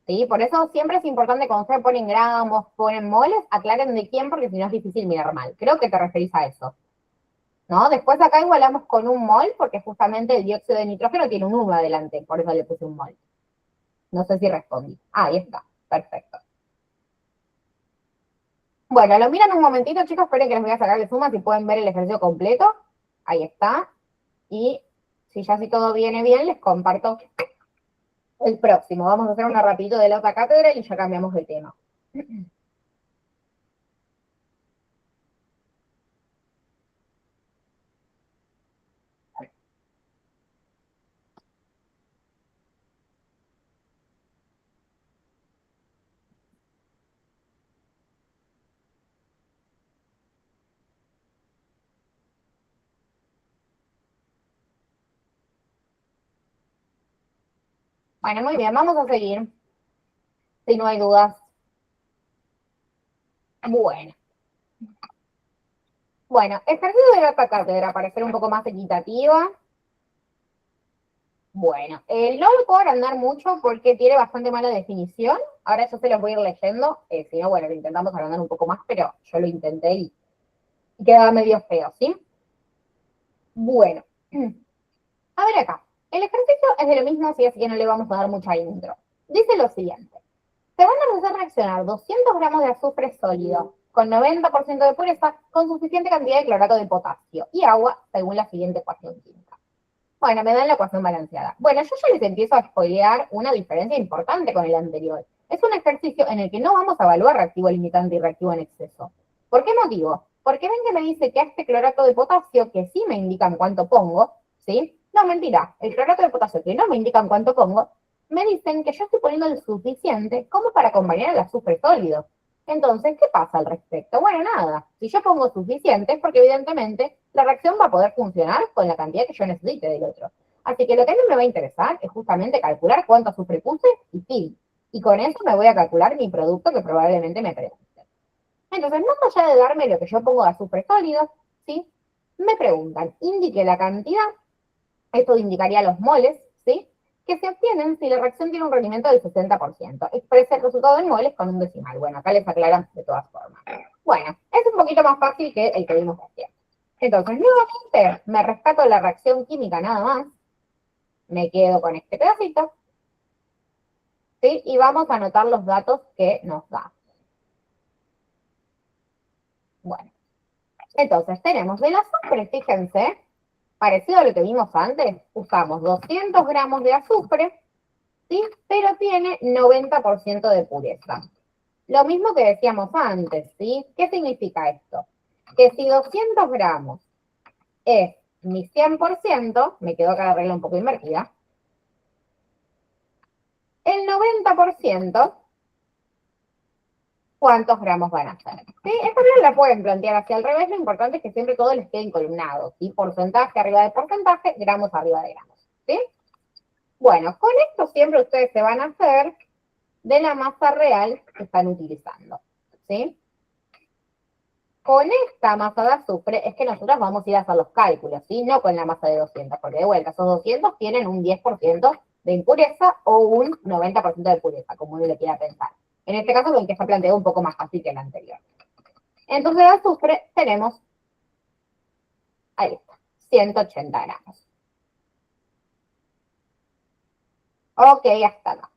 Speaker 1: ¿Sí? Por eso siempre es importante cuando ustedes ponen gramos, ponen moles, aclaren de quién, porque si no es difícil mirar mal. Creo que te referís a eso. ¿No? Después acá igualamos con un mol, porque justamente el dióxido de nitrógeno tiene un 1 adelante, por eso le puse un mol. No sé si respondí. Ah, ahí está. Perfecto. Bueno, lo miran un momentito, chicos. Esperen que les voy a sacar de suma si pueden ver el ejercicio completo. Ahí está. Y si todo viene bien, les comparto el próximo. Vamos a hacer una rapidito de la otra cátedra y ya cambiamos de tema. Bueno, muy bien, vamos a seguir. Si no hay dudas. Bueno. Bueno, ejercicio de la otra cátedra para ser un poco más equitativa. Bueno, no lo puedo agrandar mucho porque tiene bastante mala definición. Ahora yo se los voy a ir leyendo. Si no, bueno, lo intentamos agrandar un poco más, pero yo lo intenté y quedaba medio feo, ¿sí? Bueno, a ver acá. El ejercicio es de lo mismo, así que no le vamos a dar mucha intro. Dice lo siguiente. Se van a hacer reaccionar 200 gramos de azufre sólido con 90% de pureza con suficiente cantidad de clorato de potasio y agua según la siguiente ecuación química. Bueno, me dan la ecuación balanceada. Bueno, yo ya les empiezo a spoilear una diferencia importante con el anterior. Es un ejercicio en el que no vamos a evaluar reactivo limitante y reactivo en exceso. ¿Por qué motivo? Porque ven que me dice que a este clorato de potasio, que sí me indican cuánto pongo, ¿sí? No, mentira. El clorato de potasio, que no me indican cuánto pongo, me dicen que yo estoy poniendo el suficiente como para acompañar el azufre sólido. Entonces, ¿qué pasa al respecto? Bueno, nada. Si yo pongo suficiente es porque evidentemente la reacción va a poder funcionar con la cantidad que yo necesite del otro. Así que lo que a mí me va a interesar es justamente calcular cuánto azufre puse y fin. Y con eso me voy a calcular mi producto que probablemente me pregunten. Entonces, más allá de darme lo que yo pongo de azufre sólido, ¿sí? Me preguntan, indique la cantidad, esto indicaría los moles, ¿sí? Que se obtienen si la reacción tiene un rendimiento del 60%. Expresa el resultado en moles con un decimal. Bueno, acá les aclaran de todas formas. Bueno, es un poquito más fácil que el que vimos recién. Entonces, nuevamente, me rescato la reacción química nada más. Me quedo con este pedacito. ¿Sí? Y vamos a anotar los datos que nos da. Bueno, entonces tenemos del azufre, fíjense, parecido a lo que vimos antes, usamos 200 gramos de azufre, ¿sí? Pero tiene 90% de pureza. Lo mismo que decíamos antes, ¿sí? ¿Qué significa esto? Que si 200 gramos es mi 100%, me quedó acá la regla un poco invertida, el 90% ¿cuántos gramos van a ser? ¿Sí? Esta no la pueden plantear hacia el revés, lo importante es que siempre todo les quede columnado, ¿sí? Porcentaje arriba de porcentaje, gramos arriba de gramos, ¿sí? Bueno, con esto siempre ustedes se van a hacer de la masa real que están utilizando, ¿sí? Con esta masa de azufre es que nosotros vamos a ir a hacer los cálculos, ¿sí? No con la masa de 200, porque de vuelta, esos 200 tienen un 10% de impureza o un 90% de pureza, como uno le quiera pensar. En este caso, el que está planteado un poco más fácil que el anterior. Entonces, de azufre tenemos, ahí está, 180 gramos. Ok, hasta acá.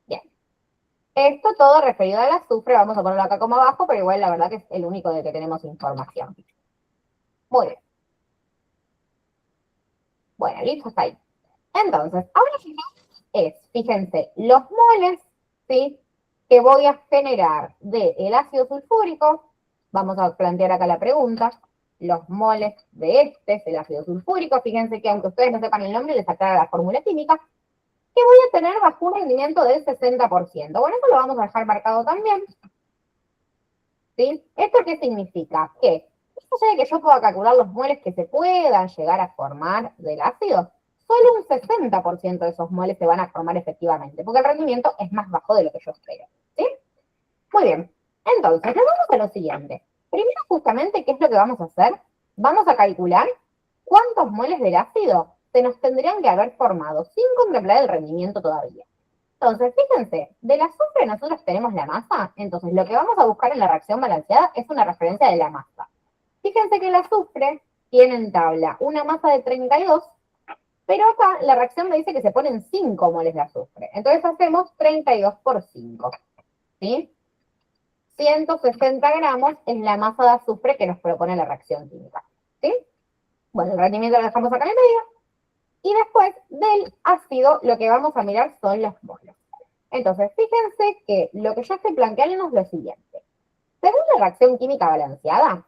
Speaker 1: Bien. Esto todo referido al azufre, vamos a ponerlo acá como abajo, pero igual la verdad que es el único de que tenemos información. Muy bien. Bueno, listo, está ahí. Entonces, ahora fíjense, los moles, ¿sí? Que voy a generar del ácido sulfúrico, vamos a plantear acá la pregunta, los moles de este es el ácido sulfúrico, fíjense que aunque ustedes no sepan el nombre, les aclara la fórmula química, que voy a tener bajo un rendimiento del 60%. Bueno, eso lo vamos a dejar marcado también, ¿sí? ¿Esto qué significa? Que, más allá de que yo pueda calcular los moles que se puedan llegar a formar del ácido, solo un 60% de esos moles se van a formar efectivamente, porque el rendimiento es más bajo de lo que yo espero, ¿sí? Muy bien. Entonces, nos vamos a lo siguiente. Primero, justamente, ¿qué es lo que vamos a hacer? Vamos a calcular cuántos moles del ácido se nos tendrían que haber formado sin contemplar el rendimiento todavía. Entonces, fíjense, del azufre nosotros tenemos la masa, entonces lo que vamos a buscar en la reacción balanceada es una referencia de la masa. Fíjense que el azufre tiene en tabla una masa de 32, pero acá la reacción me dice que se ponen 5 moles de azufre. Entonces hacemos 32 por 5, ¿sí? 160 gramos es la masa de azufre que nos propone la reacción química, ¿sí? Bueno, el rendimiento lo dejamos acá en el medio. Y después del ácido, lo que vamos a mirar son los moles. Entonces, fíjense que lo que yo estoy planteando es lo siguiente. Según la reacción química balanceada,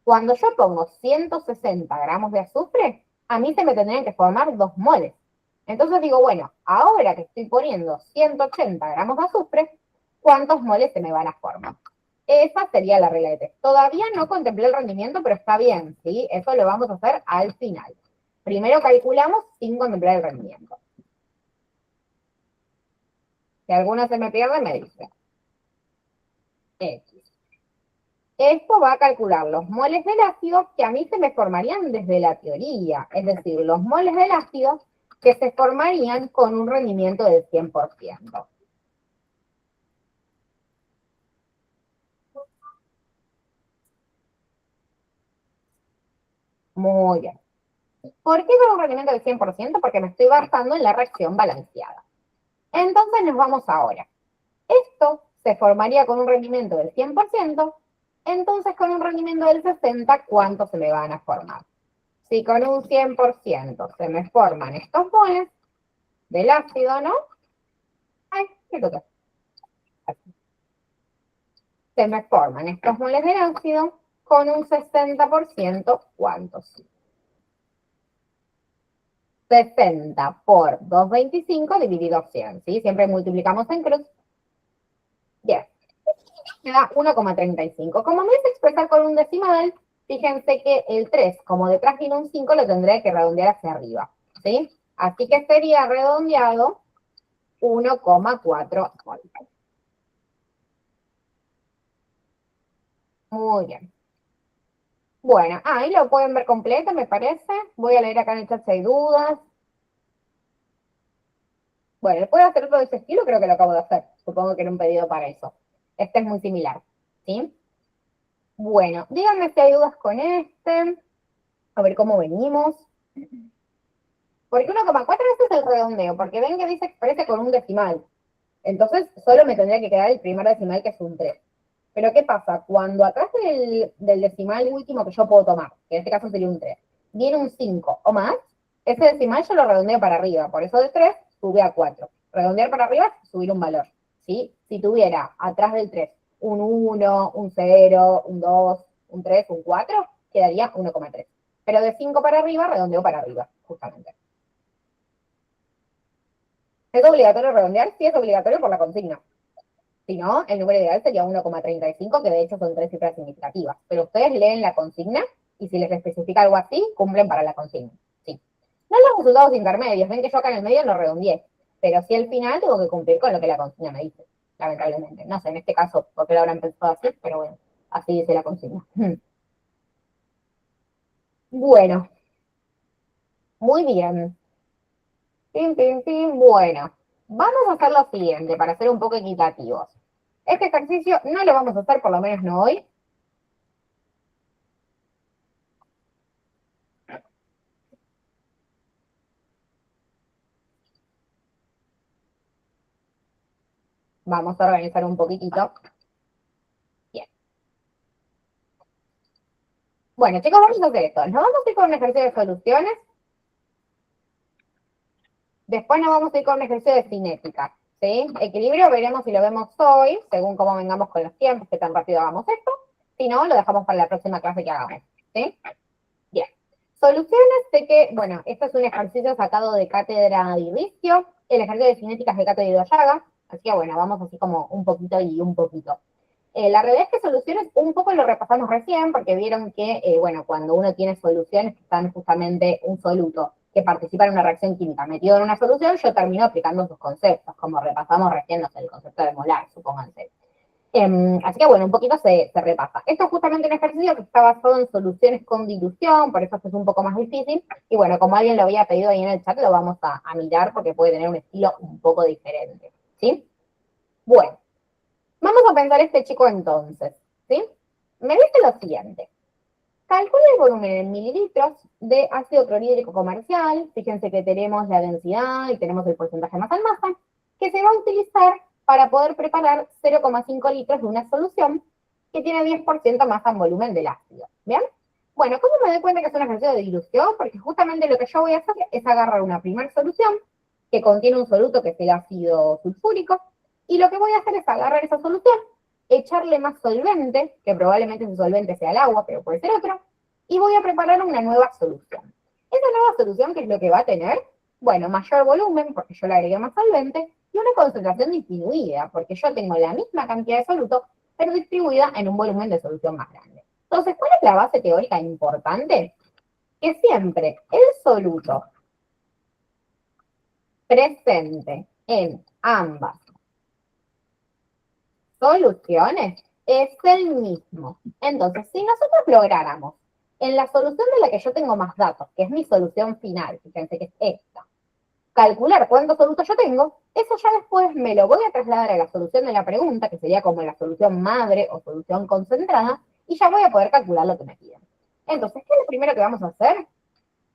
Speaker 1: cuando yo pongo 160 gramos de azufre, a mí se me tendrían que formar 2 moles. Entonces digo, bueno, ahora que estoy poniendo 180 gramos de azufre, ¿cuántos moles se me van a formar? Esa sería la regla de tres. Todavía no contemplé el rendimiento, pero está bien, ¿sí? Eso lo vamos a hacer al final. Primero calculamos sin contemplar el rendimiento. Si alguna se me pierde, me dice. X. Esto va a calcular los moles del ácido que a mí se me formarían desde la teoría. Es decir, los moles del ácido que se formarían con un rendimiento del 100%. Muy bien. ¿Por qué con un rendimiento del 100%? Porque me estoy basando en la reacción balanceada. Entonces nos vamos ahora. Esto se formaría con un rendimiento del 100%, entonces con un rendimiento del 60%, ¿cuántos se me van a formar? Si con un 100% se me forman estos moles del ácido, ¿no? Ay, ¿qué toca? Se me forman estos moles del ácido con un 60%, ¿cuántos? 60 por 225 dividido 100, ¿sí? Siempre multiplicamos en cruz. Bien. Me da 1,35. Como me hice expresar con un decimal, fíjense que el 3, como detrás viene un 5, lo tendré que redondear hacia arriba, ¿sí? Así que sería redondeado 1,4 mol. Muy bien. Bueno, ahí lo pueden ver completo, me parece. Voy a leer acá en el chat si hay dudas. Bueno, ¿puedo hacer otro de ese estilo? Creo que lo acabo de hacer. Supongo que era un pedido para eso. Este es muy similar, ¿sí? Bueno, díganme si hay dudas con este. A ver cómo venimos. Porque 1,4 es el redondeo, porque ven que dice que expresa con un decimal. Entonces, solo me tendría que quedar el primer decimal, que es un 3. Pero, ¿qué pasa? Cuando atrás del decimal último que yo puedo tomar, que en este caso sería un 3, viene un 5 o más, ese decimal yo lo redondeo para arriba. Por eso de 3 sube a 4. Redondear para arriba es subir un valor, ¿sí? Si tuviera atrás del 3 un 1, un 0, un 2, un 3, un 4, quedaría 1,3. Pero de 5 para arriba, redondeo para arriba, justamente. ¿Es obligatorio redondear? Sí, es obligatorio por la consigna. Si no, el número ideal sería 1,35, que de hecho son 3 cifras significativas. Pero ustedes leen la consigna y si les especifica algo así, cumplen para la consigna. Sí. No los resultados intermedios. Ven que yo acá en el medio no redondeé. Pero sí al final tengo que cumplir con lo que la consigna me dice. Lamentablemente. No sé, en este caso, porque lo habrán pensado así, pero bueno, así dice la consigna. Bueno, muy bien. Pim, pim, pim. Bueno, vamos a hacer lo siguiente para ser un poco equitativos. Este ejercicio no lo vamos a hacer, por lo menos no hoy. Vamos a organizar un poquitito. Bien. Bueno, chicos, vamos a hacer esto. Nos vamos a ir con un ejercicio de soluciones. Después nos vamos a ir con un ejercicio de cinética. ¿Sí? Equilibrio veremos si lo vemos hoy, según cómo vengamos con los tiempos, qué tan rápido hagamos esto. Si no, lo dejamos para la próxima clase que hagamos. ¿Sí? Bien. Soluciones de que, bueno, esto es un ejercicio sacado de Cátedra de Iricio. El ejercicio de cinética es de Cátedra de Idoyaga. Así que, bueno, vamos así como un poquito y un poquito. La realidad es que soluciones un poco lo repasamos recién, porque vieron que, bueno, cuando uno tiene soluciones que están justamente un soluto que participa en una reacción química metido en una solución, yo termino aplicando sus conceptos, como repasamos recién, no sé, el concepto de molar, supónganse. Así que bueno, un poquito se repasa. Esto es justamente un ejercicio que está basado en soluciones con dilución, por eso esto es un poco más difícil. Y bueno, como alguien lo había pedido ahí en el chat, lo vamos a mirar porque puede tener un estilo un poco diferente. ¿Sí? Bueno, vamos a pensar este chico entonces, ¿sí? Me dice lo siguiente. Calcula el volumen en mililitros de ácido clorhídrico comercial. Fíjense que tenemos la densidad y tenemos el porcentaje masa en masa, que se va a utilizar para poder preparar 0,5 litros de una solución que tiene 10% masa en volumen del ácido. ¿Bien? Bueno, ¿cómo me doy cuenta que es un ejercicio de dilución? Porque justamente lo que yo voy a hacer es agarrar una primera solución que contiene un soluto que es el ácido sulfúrico, y lo que voy a hacer es agarrar esa solución, echarle más solvente, que probablemente ese solvente sea el agua, pero puede ser otro, y voy a preparar una nueva solución. Esa nueva solución, ¿qué es lo que va a tener? Bueno, mayor volumen, porque yo le agregué más solvente, y una concentración disminuida, porque yo tengo la misma cantidad de soluto, pero distribuida en un volumen de solución más grande. Entonces, ¿cuál es la base teórica importante? Que siempre el soluto presente en ambas soluciones es el mismo. Entonces, si nosotros lográramos en la solución de la que yo tengo más datos, que es mi solución final, fíjense que es esta, calcular cuántos solutos yo tengo, eso ya después me lo voy a trasladar a la solución de la pregunta, que sería como la solución madre o solución concentrada, y ya voy a poder calcular lo que me piden. Entonces, ¿qué es lo primero que vamos a hacer?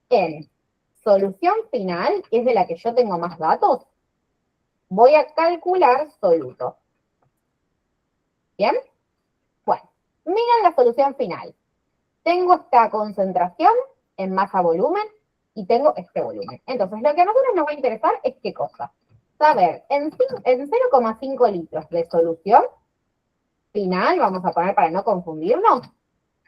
Speaker 1: En solución final, que es de la que yo tengo más datos, voy a calcular soluto. ¿Bien? Bueno, miren la solución final. Tengo esta concentración en masa-volumen y tengo este volumen. Entonces, lo que a nosotros nos va a interesar es qué cosa. Saber, en 0,5 litros de solución final, vamos a poner para no confundirnos,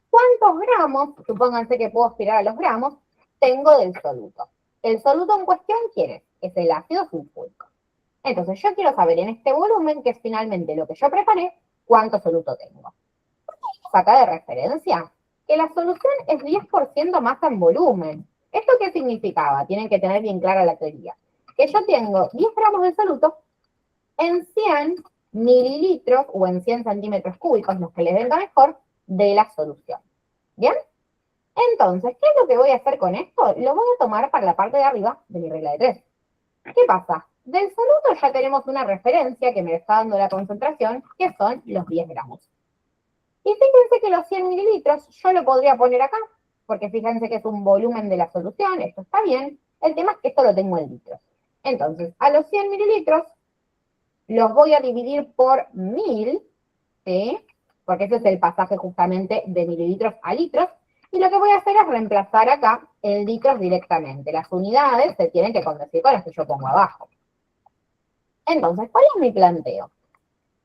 Speaker 1: ¿cuántos gramos, supónganse que puedo aspirar a los gramos, tengo del soluto? El soluto en cuestión, ¿quién es? Es el ácido sulfúrico. Entonces, yo quiero saber en este volumen, que es finalmente lo que yo preparé, cuánto soluto tengo. Acá de referencia, que la solución es 10% más en volumen. ¿Esto qué significaba? Tienen que tener bien clara la teoría. Que yo tengo 10 gramos de soluto en 100 mililitros o en 100 centímetros cúbicos, los que les venga mejor, de la solución. ¿Bien? Entonces, ¿qué es lo que voy a hacer con esto? Lo voy a tomar para la parte de arriba de mi regla de 3. ¿Qué pasa? Del soluto ya tenemos una referencia que me está dando la concentración, que son los 10 gramos. Y fíjense que los 100 mililitros yo lo podría poner acá, porque fíjense que es un volumen de la solución, esto está bien. El tema es que esto lo tengo en litros. Entonces, a los 100 mililitros los voy a dividir por 1000, ¿sí? Porque ese es el pasaje justamente de mililitros a litros. Y lo que voy a hacer es reemplazar acá en litros directamente. Las unidades se tienen que condecir con las que yo pongo abajo. Entonces, ¿cuál es mi planteo?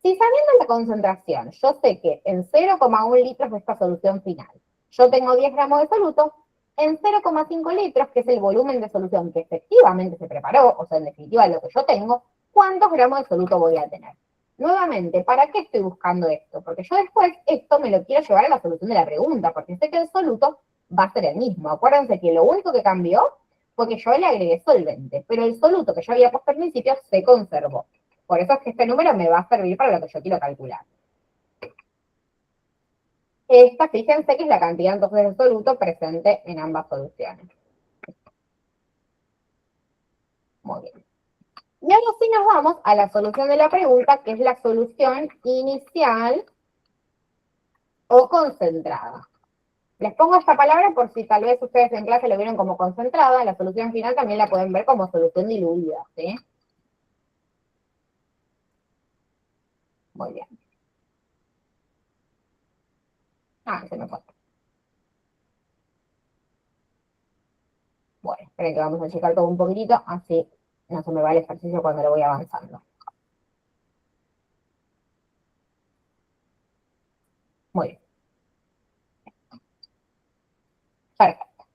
Speaker 1: Si sabiendo la concentración, yo sé que en 0,1 litros de esta solución final, yo tengo 10 gramos de soluto, en 0,5 litros, que es el volumen de solución que efectivamente se preparó, o sea, en definitiva lo que yo tengo, ¿cuántos gramos de soluto voy a tener? Nuevamente, ¿para qué estoy buscando esto? Porque yo después esto me lo quiero llevar a la solución de la pregunta, porque sé que el soluto va a ser el mismo. Acuérdense que lo único que cambió fue que yo le agregué solvente, pero el soluto que yo había puesto al principio se conservó. Por eso es que este número me va a servir para lo que yo quiero calcular. Esta, fíjense que es la cantidad entonces de soluto presente en ambas soluciones. Muy bien. Y ahora sí nos vamos a la solución de la pregunta, que es la solución inicial o concentrada. Les pongo esta palabra por si tal vez ustedes en clase lo vieron como concentrada, la solución final también la pueden ver como solución diluida, ¿sí? Muy bien. Ah, se me fue. Bueno, esperen que vamos a checar todo un poquitito, así no se me va el ejercicio cuando lo voy avanzando. Muy bien. Perfecto.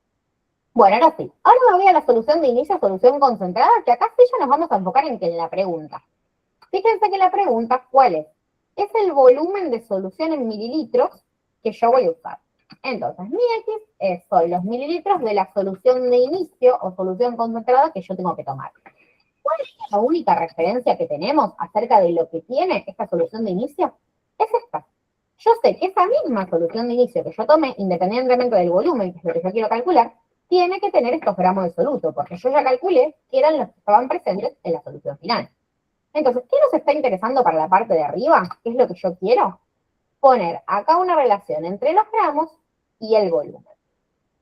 Speaker 1: Bueno, ahora sí. Ahora me voy a la solución de inicio, solución concentrada, que acá sí ya nos vamos a enfocar en la pregunta. Fíjense que la pregunta, ¿cuál es? Es el volumen de solución en mililitros que yo voy a usar. Entonces, mi X son los mililitros de la solución de inicio o solución concentrada que yo tengo que tomar. ¿Cuál es la única referencia que tenemos acerca de lo que tiene esta solución de inicio? Es esta. Yo sé que esa misma solución de inicio que yo tomé, independientemente del volumen, que es lo que yo quiero calcular, tiene que tener estos gramos de soluto, porque yo ya calculé que eran los que estaban presentes en la solución final. Entonces, ¿qué nos está interesando para la parte de arriba? ¿Qué es lo que yo quiero? Poner acá una relación entre los gramos y el volumen.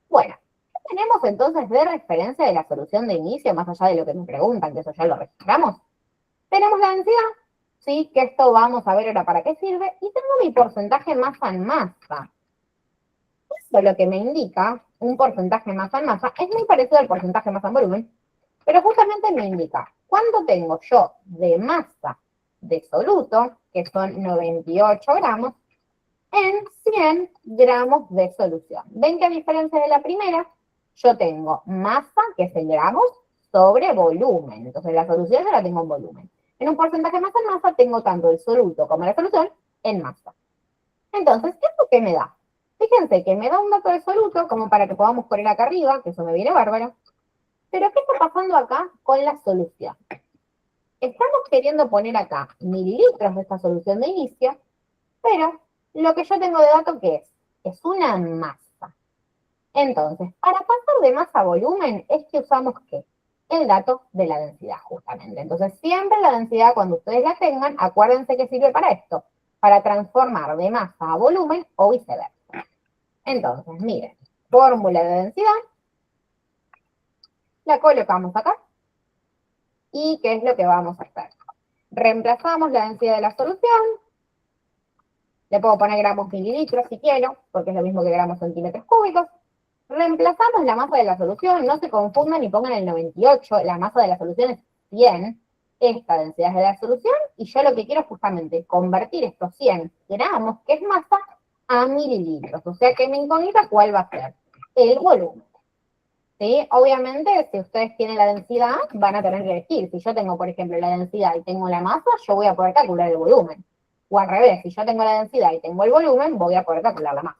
Speaker 1: Bueno, ¿qué tenemos entonces de referencia de la solución de inicio, más allá de lo que me preguntan, que eso ya lo registramos? Tenemos la densidad, ¿sí? Que esto vamos a ver ahora para qué sirve, y tengo mi porcentaje masa en masa. Eso lo que me indica un porcentaje masa en masa es muy parecido al porcentaje masa en volumen, pero justamente me indica cuánto tengo yo de masa de soluto, que son 98 gramos, en 100 gramos de solución. ¿Ven que a diferencia de la primera, yo tengo masa, que es en gramos, sobre volumen? Entonces la solución yo la tengo en volumen. En un porcentaje masa en masa tengo tanto el soluto como la solución en masa. Entonces, ¿qué es lo que me da? Fíjense que me da un dato de soluto, como para que podamos poner acá arriba, que eso me viene bárbaro. Pero, ¿qué está pasando acá con la solución? Estamos queriendo poner acá mililitros de esta solución de inicio, pero lo que yo tengo de dato, ¿qué es? Es una masa. Entonces, para pasar de masa a volumen, es que usamos, ¿qué? El dato de la densidad, justamente. Entonces, siempre la densidad, cuando ustedes la tengan, acuérdense que sirve para esto, para transformar de masa a volumen o viceversa. Entonces, miren, fórmula de densidad, la colocamos acá, y ¿qué es lo que vamos a hacer? Reemplazamos la densidad de la solución, le puedo poner gramos mililitros si quiero, porque es lo mismo que gramos centímetros cúbicos. Reemplazamos la masa de la solución, no se confundan y pongan el 98, la masa de la solución es 100, esta densidad es de la solución, y yo lo que quiero es justamente convertir estos 100 gramos, que es masa, a mililitros. O sea que mi incógnita, ¿cuál va a ser? El volumen. ¿Sí? Obviamente, si ustedes tienen la densidad, van a tener que elegir. Si yo tengo, por ejemplo, la densidad y tengo la masa, yo voy a poder calcular el volumen. O al revés, si yo tengo la densidad y tengo el volumen, voy a poder calcular la masa.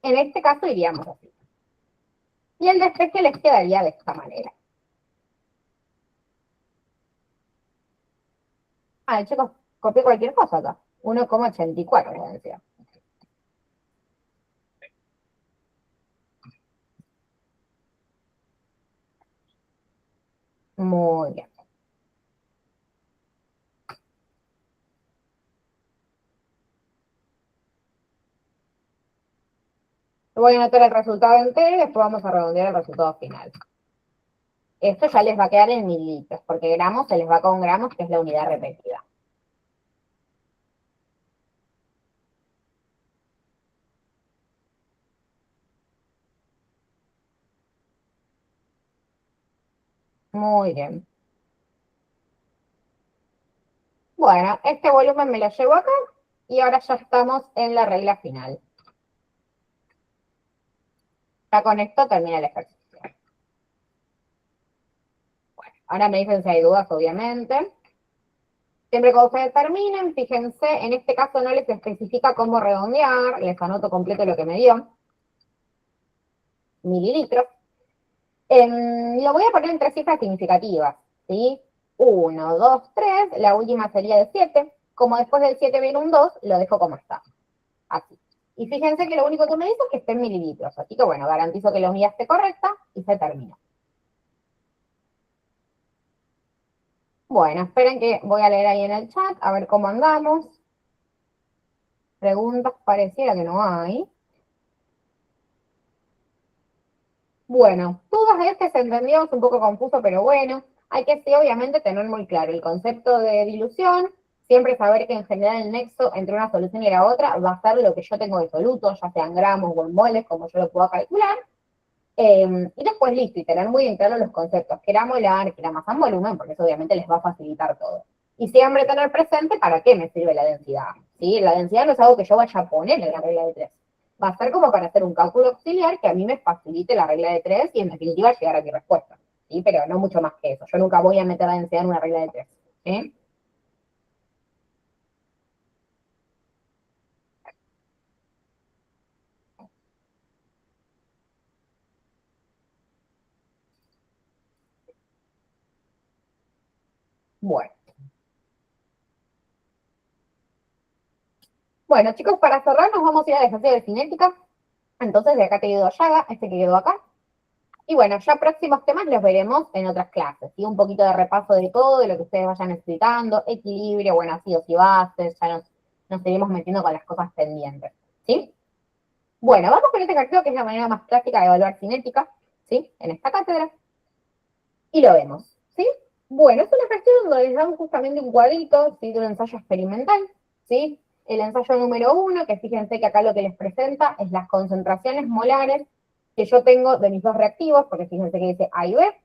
Speaker 1: En este caso iríamos así. Y el despeje les quedaría de esta manera. Ah, chicos, copié cualquier cosa acá. 1,84 la densidad. Muy bien. Voy a anotar el resultado entero y después vamos a redondear el resultado final. Esto ya les va a quedar en mililitros, porque gramos se les va con gramos, que es la unidad repetida. Muy bien. Bueno, este volumen me lo llevo acá y ahora ya estamos en la regla final. Ya con esto termina el ejercicio. Bueno, ahora me dicen si hay dudas, obviamente. Siempre que ustedes terminen, fíjense, en este caso no les especifica cómo redondear, les anoto completo lo que me dio. Mililitros. Lo voy a poner en 3 cifras significativas, ¿sí? 1, 2, 3, la última sería de 7. Como después del 7 viene un 2, lo dejo como está. Así. Y fíjense que lo único que me dice es que esté en mililitros. Así que bueno, garantizo que la unidad esté correcta y se termina. Bueno, esperen que voy a leer ahí en el chat, a ver cómo andamos. Preguntas pareciera que no hay. Bueno, dudas es que se entendió, es un poco confuso, pero bueno, hay que sí, obviamente tener muy claro el concepto de dilución, siempre saber que en general el nexo entre una solución y la otra va a ser lo que yo tengo de soluto, ya sean gramos o en moles, como yo lo puedo calcular, y después listo, y tener muy bien claro los conceptos, que era molar, que era masa en volumen, porque eso obviamente les va a facilitar todo. Y siempre tener presente para qué me sirve la densidad, ¿sí? La densidad no es algo que yo vaya a poner en la regla de 3. Va a ser como para hacer un cálculo auxiliar que a mí me facilite la regla de 3 y en definitiva llegar a mi respuesta, ¿sí? Pero no mucho más que eso. Yo nunca voy a meter la densidad en una regla de 3, ¿sí? Bueno. Bueno, chicos, para cerrar nos vamos a ir al ejercicio de cinética. Entonces, de acá te quedó Llaga, este que quedó acá. Y bueno, ya próximos temas los veremos en otras clases, ¿sí? Un poquito de repaso de todo, de lo que ustedes vayan necesitando, equilibrio, bueno, ácidos y bases, ya nos seguimos metiendo con las cosas pendientes, ¿sí? Bueno, vamos con este ejercicio que es la manera más clásica de evaluar cinética, ¿sí? En esta cátedra, y lo vemos, ¿sí? Bueno, es un ejercicio donde les damos justamente un cuadrito, ¿sí? De un ensayo experimental, ¿sí? El ensayo número 1, que fíjense que acá lo que les presenta es las concentraciones molares que yo tengo de mis dos reactivos, porque fíjense que dice A y B,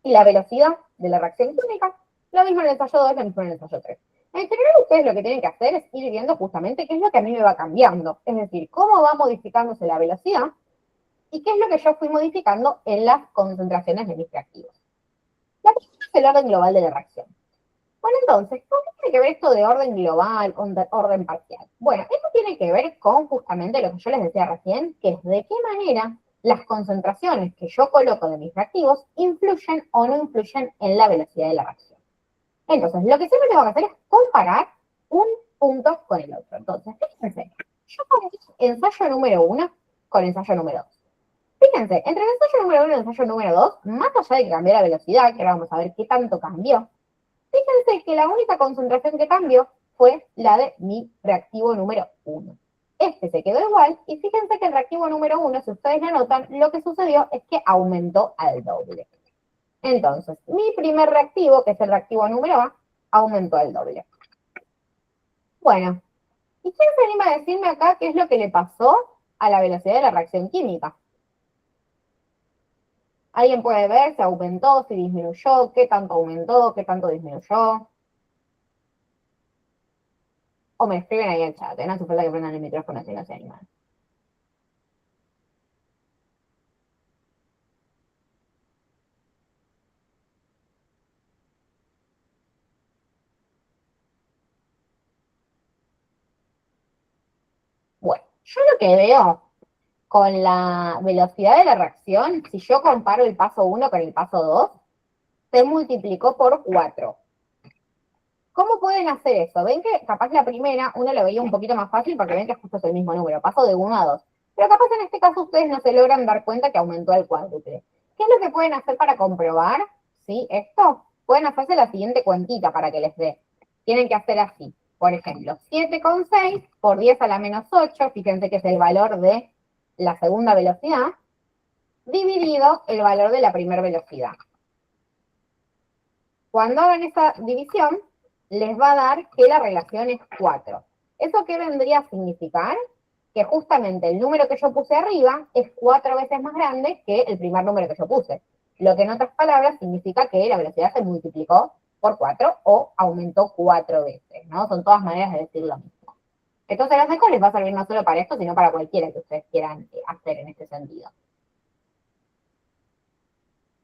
Speaker 1: y la velocidad de la reacción química, lo mismo en el ensayo 2, lo mismo en el ensayo 3. En general, ustedes lo que tienen que hacer es ir viendo justamente qué es lo que a mí me va cambiando, es decir, cómo va modificándose la velocidad y qué es lo que yo fui modificando en las concentraciones de mis reactivos. La primera es el orden global de la reacción. Bueno, entonces, ¿con qué tiene que ver esto de orden global, con orden parcial? Bueno, esto tiene que ver con justamente lo que yo les decía recién, que es de qué manera las concentraciones que yo coloco de mis reactivos influyen o no influyen en la velocidad de la reacción. Entonces, lo que siempre tengo que hacer es comparar un punto con el otro. Entonces, fíjense, yo pongo ensayo número 1 con ensayo número 2. Fíjense, entre el ensayo número 1 y el ensayo número 2, más allá de que cambió la velocidad, que ahora vamos a ver qué tanto cambió, fíjense que la única concentración que cambió fue la de mi reactivo número 1. Este se quedó igual, y fíjense que el reactivo número 1, si ustedes lo notan, lo que sucedió es que aumentó al doble. Entonces, mi primer reactivo, que es el reactivo número A, aumentó al doble. Bueno, ¿y quién se anima a decirme acá qué es lo que le pasó a la velocidad de la reacción química? ¿Alguien puede ver si aumentó, si disminuyó, qué tanto aumentó, qué tanto disminuyó? O me escriben ahí en el chat, no hace falta que prendan el micrófono si no se animan. Bueno, yo lo que veo con la velocidad de la reacción, si yo comparo el paso 1 con el paso 2, se multiplicó por 4. ¿Cómo pueden hacer eso? Ven que capaz la primera uno lo veía un poquito más fácil porque ven que justo es el mismo número, paso de 1 a 2. Pero capaz en este caso ustedes no se logran dar cuenta que aumentó al cuádruple. ¿Qué es lo que pueden hacer para comprobar? ¿Sí? Esto, pueden hacerse la siguiente cuentita para que les dé. Tienen que hacer así. Por ejemplo, 7,6 por 10 a la menos 8, fíjense que es el valor de la segunda velocidad, dividido el valor de la primera velocidad. Cuando hagan esa división, les va a dar que la relación es 4. ¿Eso qué vendría a significar? Que justamente el número que yo puse arriba es 4 veces más grande que el primer número que yo puse. Lo que en otras palabras significa que la velocidad se multiplicó por 4 o aumentó 4 veces, ¿no? Son todas maneras de decir lo mismo. Entonces, los ECO les va a servir no solo para esto, sino para cualquiera que ustedes quieran hacer en este sentido.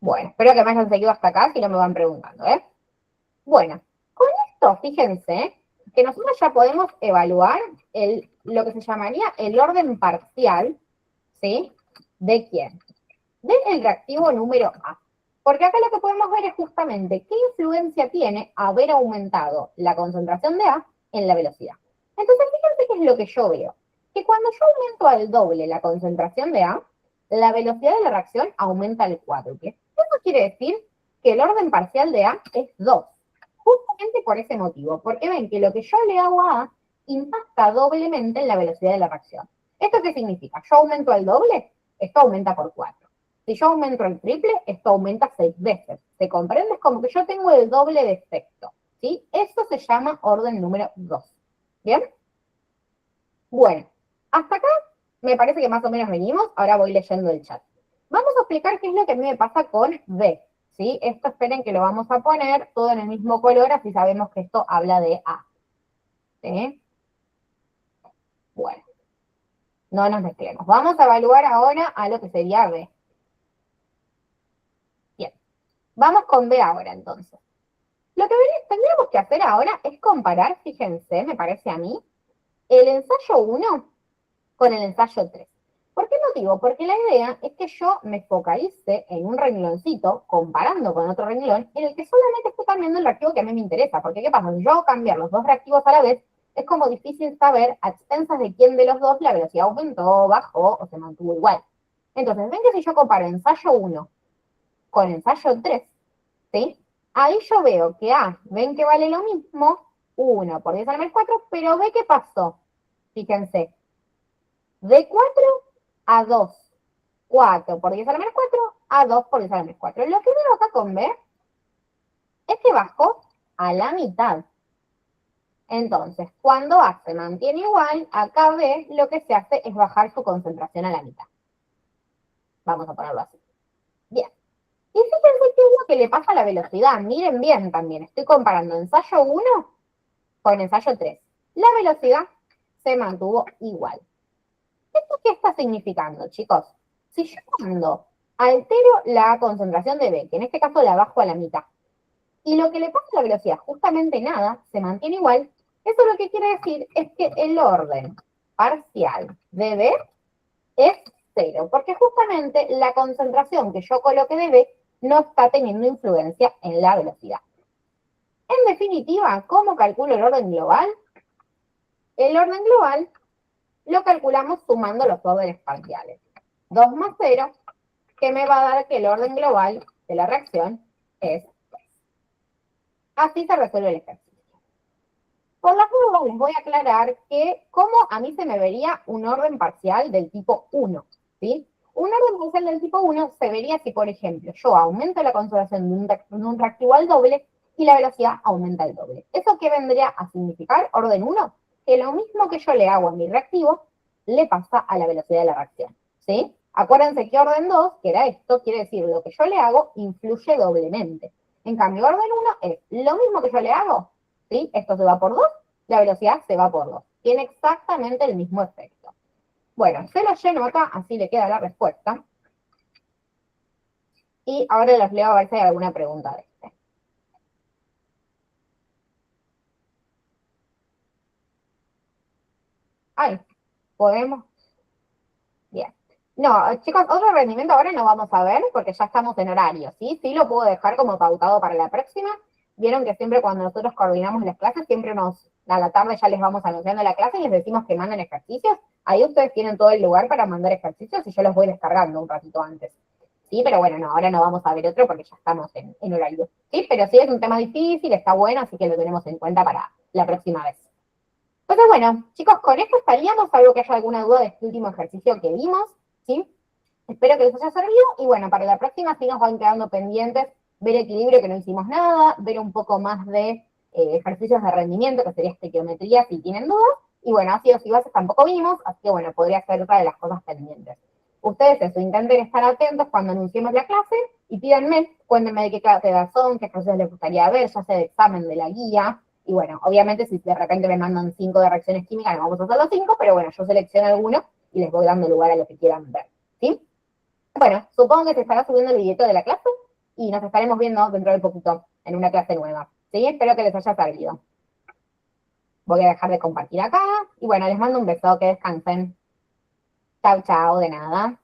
Speaker 1: Bueno, espero que me hayan seguido hasta acá, si no me van preguntando, ¿eh? Bueno, con esto, fíjense que nosotros ya podemos evaluar lo que se llamaría el orden parcial, ¿sí? ¿De quién? Del reactivo número A. Porque acá lo que podemos ver es justamente qué influencia tiene haber aumentado la concentración de A en la velocidad. Entonces, fíjense qué es lo que yo veo. Que cuando yo aumento al doble la concentración de A, la velocidad de la reacción aumenta al cuádruple. Eso quiere decir que el orden parcial de A es 2. Justamente por ese motivo, porque ven que lo que yo le hago a A impacta doblemente en la velocidad de la reacción. ¿Esto qué significa? Yo aumento al doble, esto aumenta por 4. Si yo aumento el triple, esto aumenta 6 veces. ¿Se comprende? Es como que yo tengo el doble de efecto, ¿sí? Eso se llama orden número 2. ¿Bien? Bueno, hasta acá me parece que más o menos venimos. Ahora voy leyendo el chat. Vamos a explicar qué es lo que a mí me pasa con B, ¿sí? Esto esperen que lo vamos a poner todo en el mismo color, así sabemos que esto habla de A. ¿Sí? Bueno, no nos mezclemos. Vamos a evaluar ahora a lo que sería B. Bien, vamos con B ahora entonces. Lo que tendríamos que hacer ahora es comparar, fíjense, me parece a mí, el ensayo 1 con el ensayo 3. ¿Por qué motivo? Porque la idea es que yo me focalice en un rengloncito, comparando con otro renglón, en el que solamente estoy cambiando el reactivo que a mí me interesa. Porque, ¿qué pasa? Si yo hago cambiar los dos reactivos a la vez, es como difícil saber a expensas de quién de los dos la velocidad aumentó, bajó o se mantuvo igual. Entonces, ven que si yo comparo ensayo 1 con ensayo 3, ¿sí? Ahí yo veo que A, ven que vale lo mismo, 1 por 10 a la menos 4, pero ve qué pasó. Fíjense, de 4 a 2, 4 por 10 a la menos 4, a 2 por 10 a la menos 4. Lo que veo acá con B es que bajó a la mitad. Entonces, cuando A se mantiene igual, acá B lo que se hace es bajar su concentración a la mitad. Vamos a ponerlo así. Bien. Y fíjense qué es lo que le pasa a la velocidad. Miren bien también. Estoy comparando ensayo 1 con ensayo 3. La velocidad se mantuvo igual. ¿Esto qué está significando, chicos? Si yo cuando altero la concentración de B, que en este caso la bajo a la mitad, y lo que le pasa a la velocidad, justamente nada, se mantiene igual, eso lo que quiere decir es que el orden parcial de B es 0, porque justamente la concentración que yo coloque de B no está teniendo influencia en la velocidad. En definitiva, ¿cómo calculo el orden global? El orden global lo calculamos sumando los órdenes parciales. 2 más 0, que me va a dar que el orden global de la reacción es 3. Así se resuelve el ejercicio. Por las dudas les voy a aclarar que cómo a mí se me vería un orden parcial del tipo 1, ¿sí? Un orden parcial del tipo 1 se vería si, por ejemplo, yo aumento la concentración de un reactivo al doble y la velocidad aumenta al doble. ¿Eso qué vendría a significar? Orden 1, que lo mismo que yo le hago a mi reactivo, le pasa a la velocidad de la reacción, ¿sí? Acuérdense que orden 2, que era esto, quiere decir lo que yo le hago influye doblemente. En cambio, orden 1 es lo mismo que yo le hago, ¿sí? Esto se va por 2, la velocidad se va por 2. Tiene exactamente el mismo efecto. Bueno, se lo lleno acá, así le queda la respuesta. Y ahora les leo a ver si hay alguna pregunta de este. Ay, ¿podemos? Bien. No, chicos, otro rendimiento ahora no vamos a ver porque ya estamos en horario, ¿sí? Sí lo puedo dejar como pautado para la próxima. Vieron que siempre cuando nosotros coordinamos las clases, siempre a la tarde ya les vamos anunciando la clase y les decimos que manden ejercicios. Ahí ustedes tienen todo el lugar para mandar ejercicios y yo los voy descargando un ratito antes. Sí, pero bueno, no, ahora no vamos a ver otro porque ya estamos en horario. Sí, pero sí es un tema difícil, está bueno, así que lo tenemos en cuenta para la próxima vez. Entonces, bueno, chicos, con esto estaríamos, salvo que haya alguna duda de este último ejercicio que vimos, ¿sí? Espero que les haya servido y bueno, para la próxima sí nos van quedando pendientes ver equilibrio, que no hicimos nada, ver un poco más de ejercicios de rendimiento, que sería estequiometría, si tienen dudas, y bueno, ácidos y bases tampoco vimos, así que bueno, podría ser otra de las cosas pendientes. Ustedes eso, intenten estar atentos cuando anunciemos la clase y pídanme, cuéntenme de qué clase son, qué ejercicios les gustaría ver, ya sea de examen, de la guía, y bueno, obviamente si de repente me mandan 5 de reacciones químicas, no vamos a hacer los 5, pero bueno, yo selecciono alguno y les voy dando lugar a lo que quieran ver, ¿sí? Bueno, supongo que se estará subiendo el billete de la clase, y nos estaremos viendo dentro de poquito en una clase nueva. ¿Sí? Espero que les haya servido. Voy a dejar de compartir acá y bueno, les mando un beso, que descansen. Chau, chau, de nada.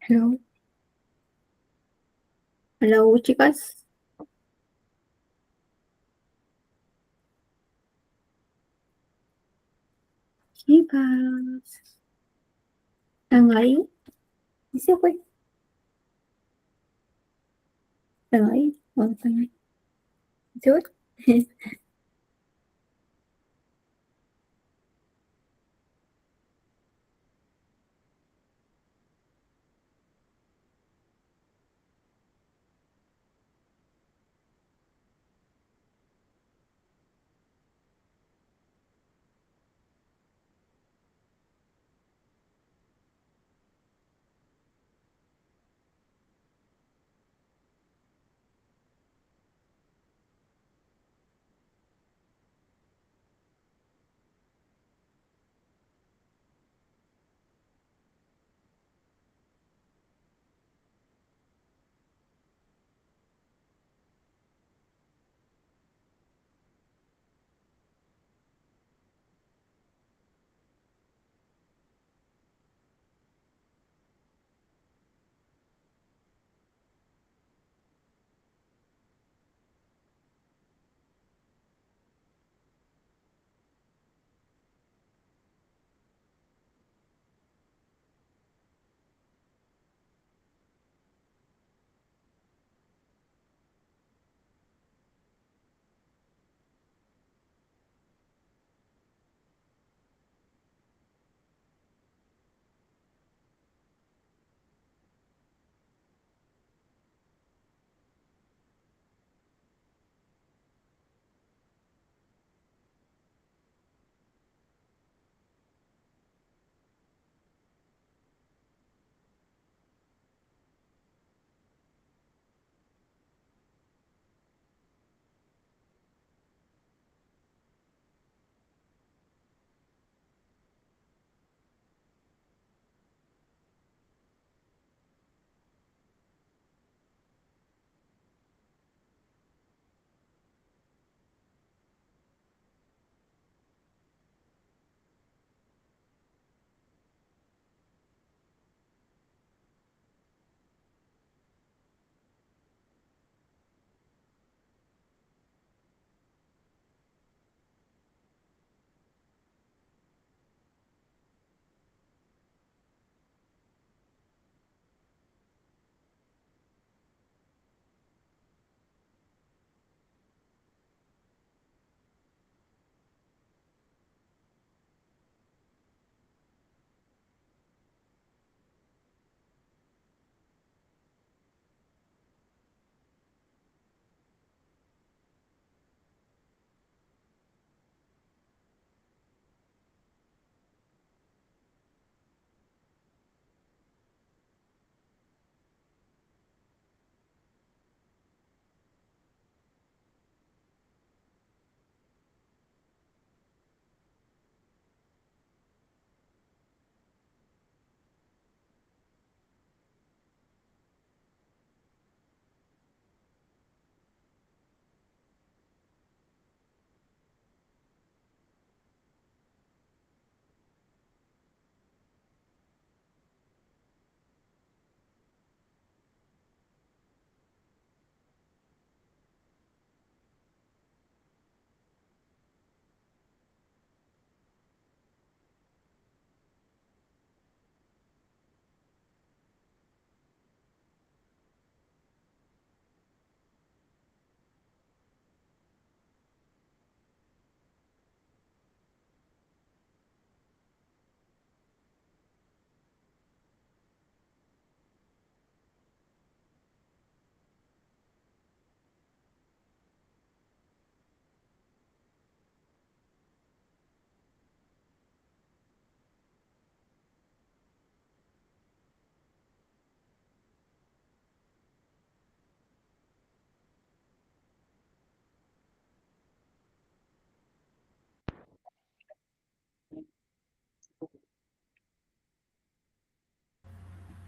Speaker 2: Hello, hello, chicas, chicas, ¿están ahí? ¿Y se fue? ¿Están ahí? ¿Dónde están ahí? ¿Se fue?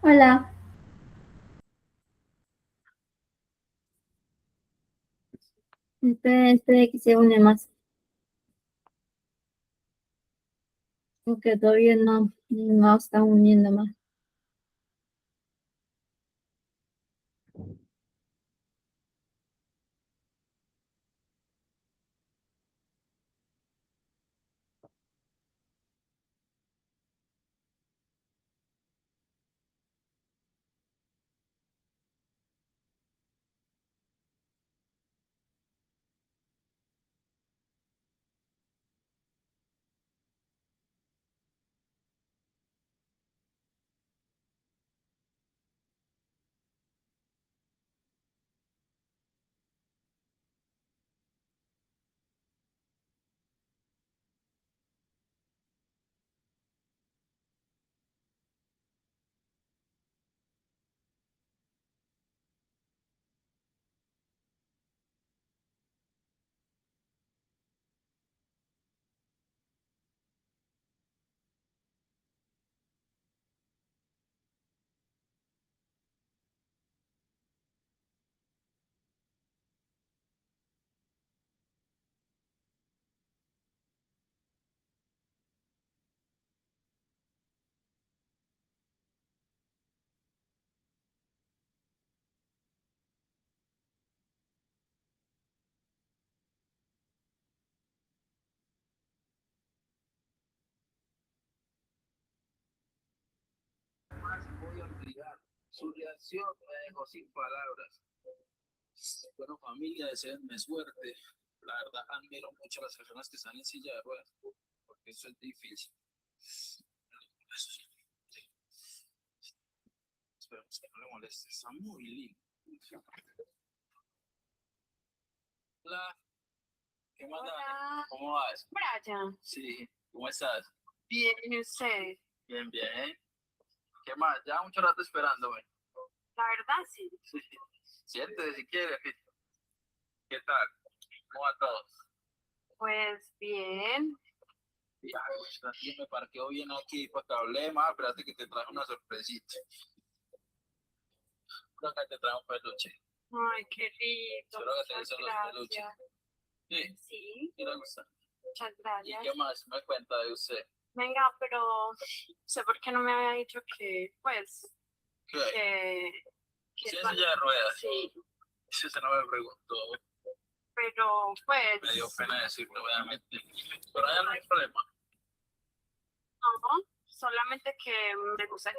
Speaker 2: Hola. Espera que se une más. Porque todavía no está uniendo más.
Speaker 3: Voy a olvidar. Su reacción me dejó sin palabras. Bueno, familia, deseenme suerte. La verdad, admiro mucho a las personas que están en silla de ruedas, porque eso es difícil. Esperemos que no le moleste. Está muy lindo. Hola, ¿qué más?
Speaker 4: Hola,
Speaker 3: ¿Cómo vas?
Speaker 4: Brian.
Speaker 3: Sí, ¿cómo estás?
Speaker 4: Bien, ¿y usted?
Speaker 3: Bien, bien. ¿Qué más? Ya mucho rato esperándome.
Speaker 4: La verdad, sí.
Speaker 3: Sí. Siéntese si quiere. ¿Qué tal? ¿Cómo va todo?
Speaker 4: Pues bien.
Speaker 3: Y, ay, pues, me parqueo bien aquí para que hablemos. Espérate que te traje una sorpresita. Creo que te trae un peluche.
Speaker 4: Ay, qué lindo.
Speaker 3: Espero que te
Speaker 4: Muchas
Speaker 3: gustan los peluches.
Speaker 4: gracias.
Speaker 3: Sí,
Speaker 4: Sí,
Speaker 3: sí le gusta.
Speaker 4: muchas
Speaker 3: ¿Y
Speaker 4: gracias.
Speaker 3: qué más me cuenta de usted?
Speaker 4: Venga, pero sé por qué no me había dicho que, pues,
Speaker 3: ¿Qué?
Speaker 4: que
Speaker 3: ¿Sí en silla de ruedas?
Speaker 4: sí,
Speaker 3: Eso se no me preguntó.
Speaker 4: pero pues,
Speaker 3: Me dio pena decirlo, obviamente. Pero ya no hay problema.
Speaker 4: no, solamente que me gusta